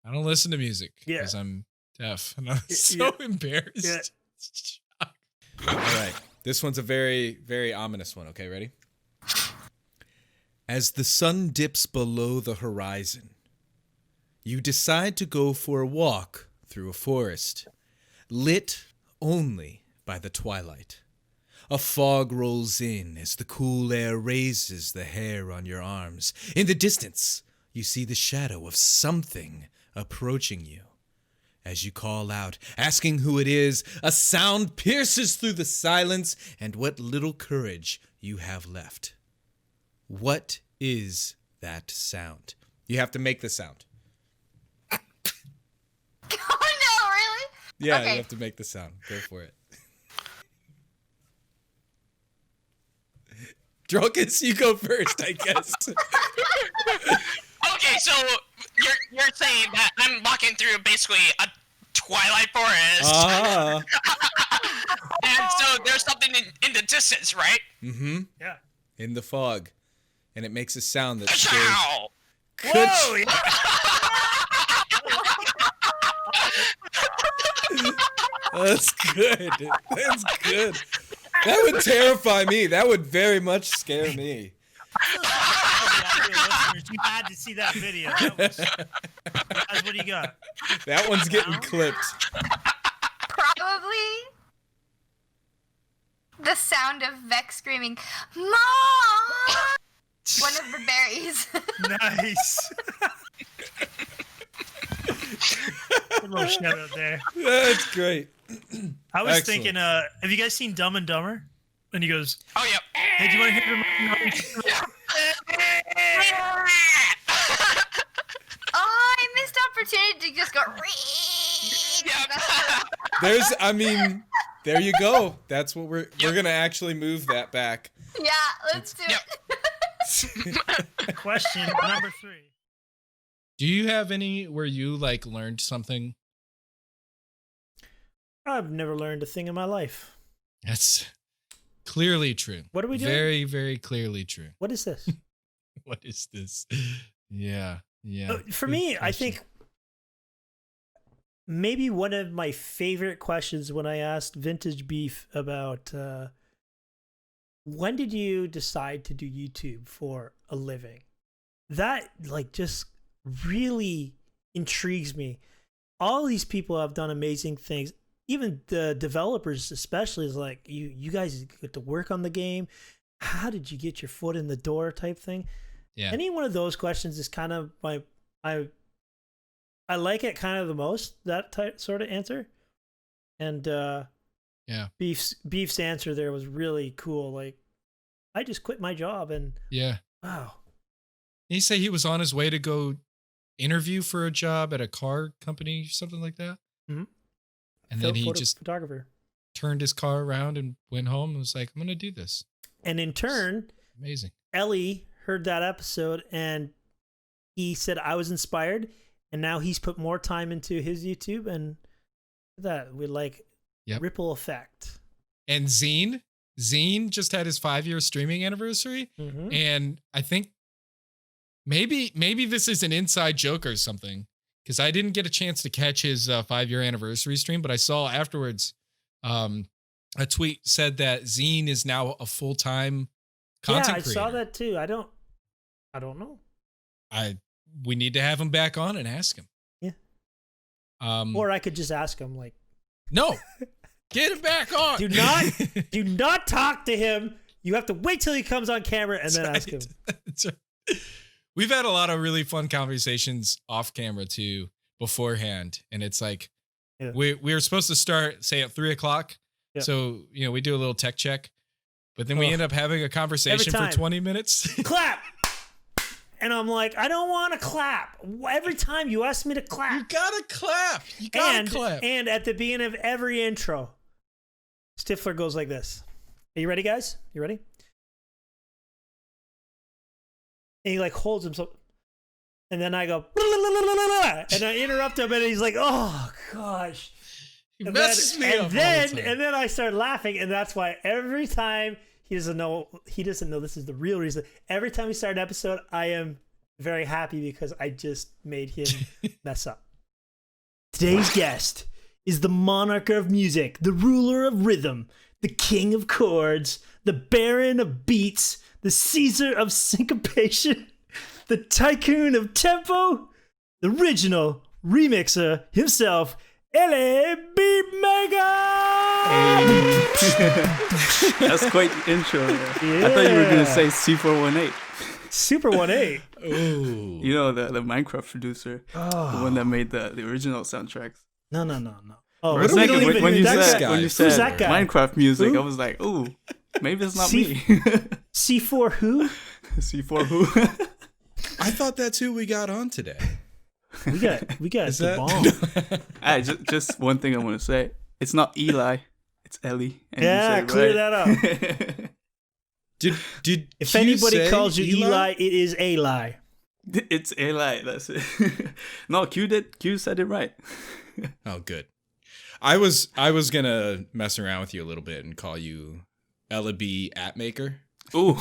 "I don't listen to music because I'm deaf," and I'm so embarrassed. Yeah. All right. This one's a very, very ominous one. Okay, ready? As the sun dips below the horizon, you decide to go for a walk through a forest, lit only by the twilight. A fog rolls in as the cool air raises the hair on your arms. In the distance, you see the shadow of something approaching you. As you call out, asking who it is, a sound pierces through the silence and what little courage you have left. What is that sound? You have to make the sound. Oh no, really? Yeah, okay. You have to make the sound. Go for it. Drunkus, you go first, I guess. Okay, so you're saying that I'm walking through basically a twilight forest. And so there's something in the distance, right? Mm-hmm. Yeah. In the fog. And it makes a sound that scares... Whoa! That's good. That's good. That would terrify me. That would very much scare me. You had to see that video. That's what do you got? That one's getting clipped. Probably the sound of Vex screaming, "Mom!" One of the berries. Nice. A little shout out there. That's great. I was thinking, have you guys seen Dumb and Dumber? And he goes, "Oh yeah, hey, do you want to hear Oh, I missed opportunity to just go. There you go. That's what we're gonna actually move that back. Yeah, let's do it. Question number 3. Do you have any where you like learned something? I've never learned a thing in my life. That's clearly true. What are we doing? Very, very clearly true. What is this? What is this? Yeah. For me, I think maybe one of my favorite questions when I asked Vintage Beef about when did you decide to do YouTube for a living? That like just really intrigues me. All these people have done amazing things. Even the developers especially is like, you guys get to work on the game. How did you get your foot in the door type thing? Yeah. Any one of those questions is kind of I like it kind of the most, that type sort of answer. And yeah. Beef's answer there was really cool. Like, I just quit my job and wow. He said he was on his way to go interview for a job at a car company, something like that. Mm-hmm. And then he just photographer turned his car around and went home and was like, I'm going to do this. And in turn, amazing. Ellie heard that episode and he said, I was inspired. And now he's put more time into his YouTube and that we like ripple effect. And Zine, Zine just had his 5-year streaming anniversary, and I think maybe this is an inside joke or something, because I didn't get a chance to catch his 5-year anniversary stream, but I saw afterwards a tweet said that Zine is now a full-time content creator. Yeah, I saw that too. I don't know. We need to have him back on and ask him. Yeah. Or I could just ask him, like, no, get him back on. Do not talk to him. You have to wait till he comes on camera and then ask him. That's right. We've had a lot of really fun conversations off camera too beforehand, and it's like we were supposed to start say at 3:00. Yeah. So we do a little tech check, but then we end up having a conversation for 20 minutes. Clap. And I'm like, I don't want to clap. Every time you ask me to clap. You gotta clap. You gotta clap. And at the beginning of every intro, Stifler goes like this. Are you ready, guys? You ready? And he like holds himself. And then I go, and I interrupt him, and he's like, oh, gosh. He messes me up. And then I start laughing, and that's why every time he doesn't know this is the real reason. Every time we start an episode, I am very happy because I just made him mess up. Today's guest is the monarch of music, the ruler of rhythm, the king of chords, the baron of beats, the Caesar of syncopation, the tycoon of tempo, the original remixer himself, L.A. Beatmaker! That's quite the intro. Yeah. I thought you were going to say C418. Super 18. Ooh. You know, the Minecraft producer. The one that made the original soundtracks. No. Oh, for a second, when you said Minecraft music, who? I was like, ooh, maybe it's not me. C4 who? C4 who? I thought that's who we got on today. We got the bomb. Just one thing I want to say. It's not Eli. It's Ellie. And clear that up. Did if Q anybody calls you Eli, it is a lie. It's Eli. That's it. No, Q said it right. Oh, good. I was gonna mess around with you a little bit and call you Ella B Atmaker. Ooh.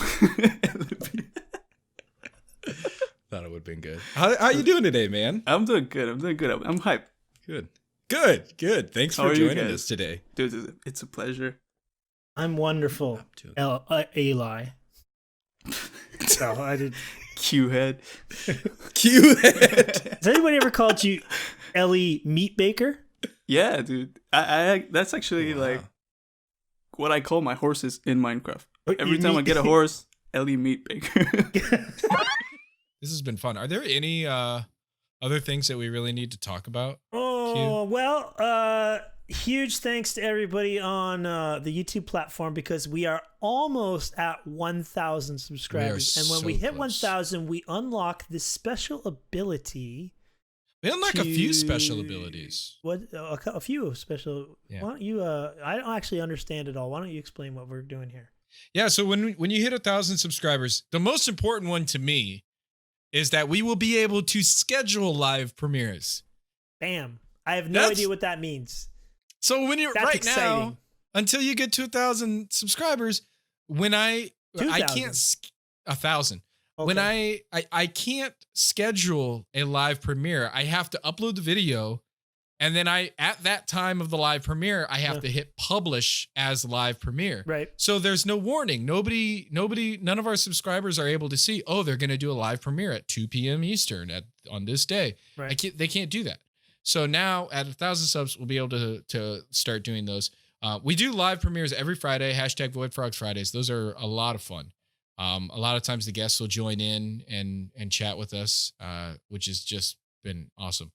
Thought it would have been good. How you doing today, man? I'm doing good. I'm hyped. Good. Thanks for joining us today. Dude, it's a pleasure. I'm wonderful. Eli. So I did. Q-head. Has anybody ever called you Ellie Meat Baker? Yeah, dude. I that's actually like what I call my horses in Minecraft. Every time I get a horse, Ellie Meat Baker. This has been fun. Are there any other things that we really need to talk about? Oh, well, huge thanks to everybody on the YouTube platform because we are almost at 1,000 subscribers. And when we hit 1,000, we unlock this special ability. We unlock a few special abilities. What? A few special. Yeah. Why don't you? I don't actually understand it all. Why don't you explain what we're doing here? Yeah. So when you hit 1,000 subscribers, the most important one to me is that we will be able to schedule live premieres. Bam. I have no idea what that means. So when you're now, until you get to 1,000 subscribers, when I can't 1,000. Okay. When I can't schedule a live premiere, I have to upload the video, and then at that time of the live premiere, I have to hit publish as live premiere. Right. So there's no warning. None of our subscribers are able to see, they're going to do a live premiere at 2 p.m. Eastern on this day. Right. They can't do that. So now at 1,000 subs, we'll be able to start doing those. We do live premieres every Friday, #VoidFrogs Fridays. Those are a lot of fun. A lot of times the guests will join in and chat with us, which has just been awesome.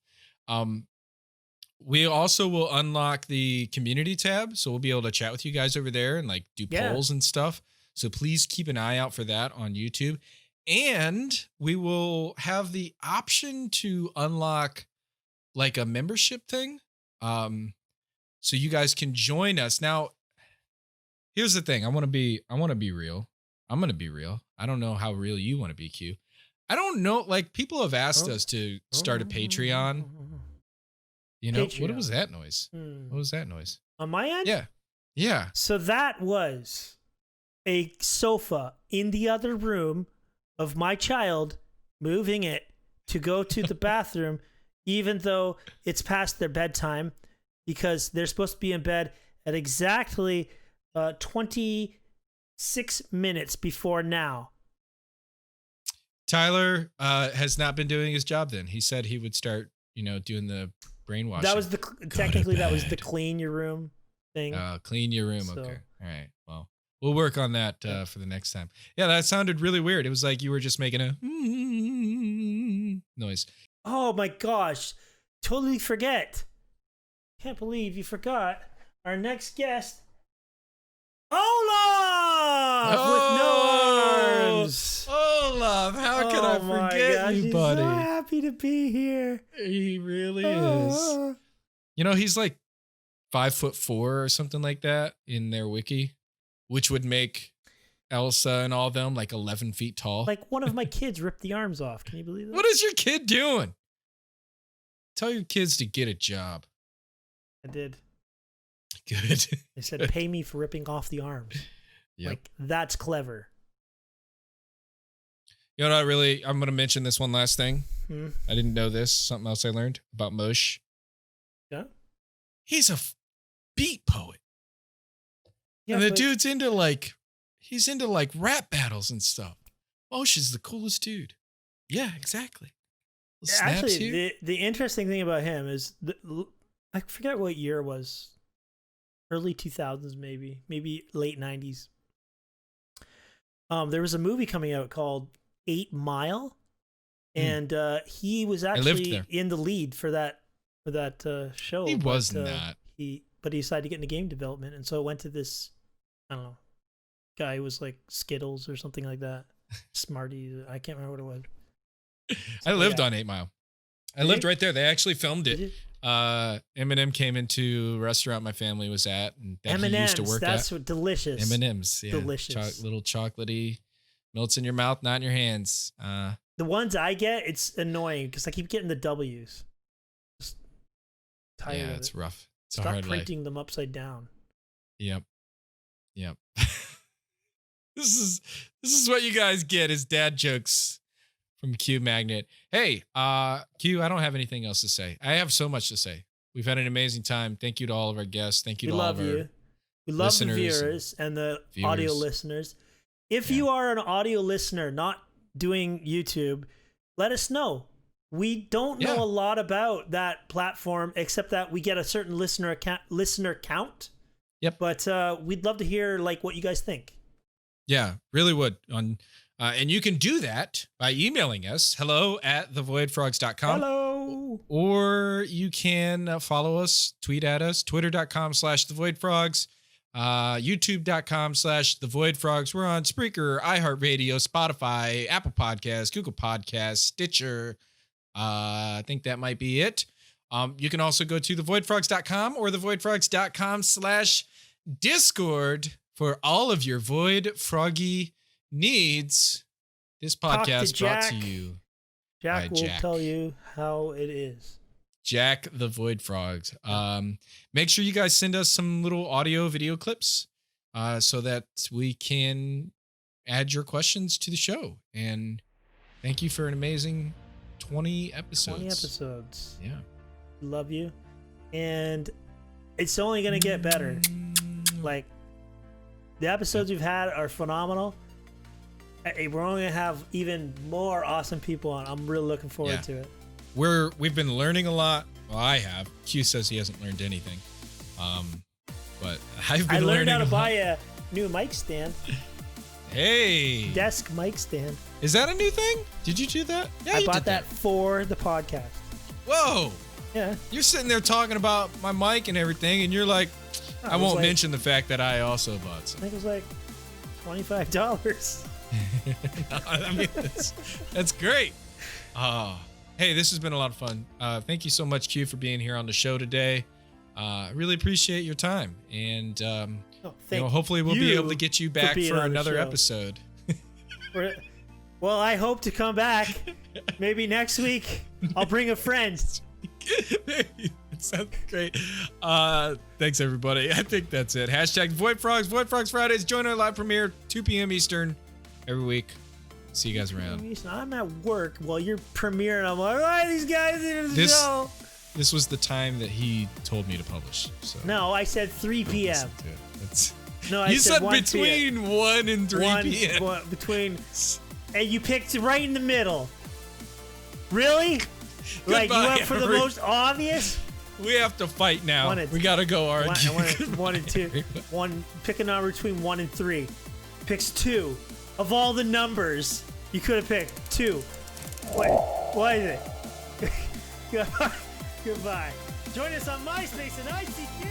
We also will unlock the community tab, so we'll be able to chat with you guys over there and like do polls and stuff. So please keep an eye out for that on YouTube. And we will have the option to unlock like a membership thing. So you guys can join us. Now, here's the thing. I want to be real. I'm going to be real. I don't know how real you want to be, Q. I don't know. Like, people have asked us to start a Patreon. You know, Patreon. What was that noise? What was that noise? On my end? Yeah. So that was a sofa in the other room of my child, moving it to go to the bathroom, even though it's past their bedtime, because they're supposed to be in bed at exactly 26 minutes before now. Tyler has not been doing his job then. He said he would start, doing the brainwashing. That was technically that was the clean your room thing. Clean your room. So. Okay. All right. Well, we'll work on that for the next time. Yeah, that sounded really weird. It was like you were just making a noise. Oh my gosh. Totally forget. Can't believe you forgot our next guest. Olaf! With no arms. Olaf, how can I forget you, buddy? He's so happy to be here. He really is. He's like 5'4" or something like that in their wiki, which would make Elsa and all them like 11 feet tall. Like one of my kids ripped the arms off. Can you believe that? What is your kid doing? Tell your kids to get a job. I did. Good. They said, pay me for ripping off the arms. Yep. Like, that's clever. I'm going to mention this one last thing. I didn't know this. Something else I learned about Moshe. Yeah? He's a beat poet. Yeah, and the dude's into rap battles and stuff. Moshe is the coolest dude. Yeah, exactly. Actually, the interesting thing about him is, I forget what year it was. Early 2000s, maybe late 90s. There was a movie coming out called 8 Mile, and he was actually in the lead for that show. He was not. But he decided to get into game development, and so it went to this, I don't know, guy who was like Skittles or something like that. Smarties, I can't remember what it was. I lived on 8 Mile. I lived right there. They actually filmed it. Eminem came into a restaurant my family was at, and that he used to work that's at. What delicious. M&M's, yeah. Delicious. Little chocolatey, melts in your mouth, not in your hands. The ones I get, it's annoying because I keep getting the W's. Just tired of it. It's rough. It's Stop a hard printing life. them upside down. Yep. This is what you guys get is dad jokes from Q Magnet. Hey, Q, I don't have anything else to say. I have so much to say. We've had an amazing time. Thank you to all of our guests. Thank you to all of our We love the viewers and the audio listeners. If you are an audio listener not doing YouTube, let us know. We don't know a lot about that platform except that we get a certain listener count. Yep. But we'd love to hear like what you guys think. Yeah, really would. And you can do that by emailing us, hello@thevoidfrogs.com. Hello. Or you can follow us, tweet at us, twitter.com/thevoidfrogs, youtube.com/thevoidfrogs. We're on Spreaker, iHeartRadio, Spotify, Apple Podcasts, Google Podcasts, Stitcher. I think that might be it. You can also go to thevoidfrogs.com or thevoidfrogs.com/Discord for all of your Void Froggy needs. This podcast brought to you Jack by will tell you how it is. Jack the Void Frogs. Make sure you guys send us some little audio video clips so that we can add your questions to the show. And thank you for an amazing 20 episodes. 20 episodes. Yeah. Love you. And it's only going to get better. Like, the episodes we've had are phenomenal. We're only going to have even more awesome people on. I'm really looking forward to it. We've been learning a lot. Well, I have. Q says he hasn't learned anything. But I learned how to buy a new mic stand. Hey. Desk mic stand. Is that a new thing? Did you do that? Yeah, I bought that for the podcast. Whoa. Yeah. You're sitting there talking about my mic and everything, and you're like, I won't mention the fact that I also bought some. I think it was like $25. I mean, that's great. Hey, this has been a lot of fun. Thank you so much, Q, for being here on the show today. I really appreciate your time, and hopefully we'll be able to get you back for another episode. Well, I hope to come back. Maybe next week. I'll bring a friend. Sounds great. Thanks, everybody. I think that's it. Hashtag Void Frogs. Void Frogs Fridays. Join our live premiere, 2 p.m. Eastern, every week. See you guys around. I'm at work while you're premiering. I'm like, why are these guys in the show? This was the time that he told me to publish. So no, I said 3 p.m. No, you said between 1 and 3 p.m. Between, and you picked right in the middle. Really? Like, you went for the most obvious? We have to fight now. We gotta go argue. One and 2. Pick a number between 1 and 3. Picks 2. Of all the numbers, you could have picked 2. What is it? Goodbye. Join us on MySpace and ICQ.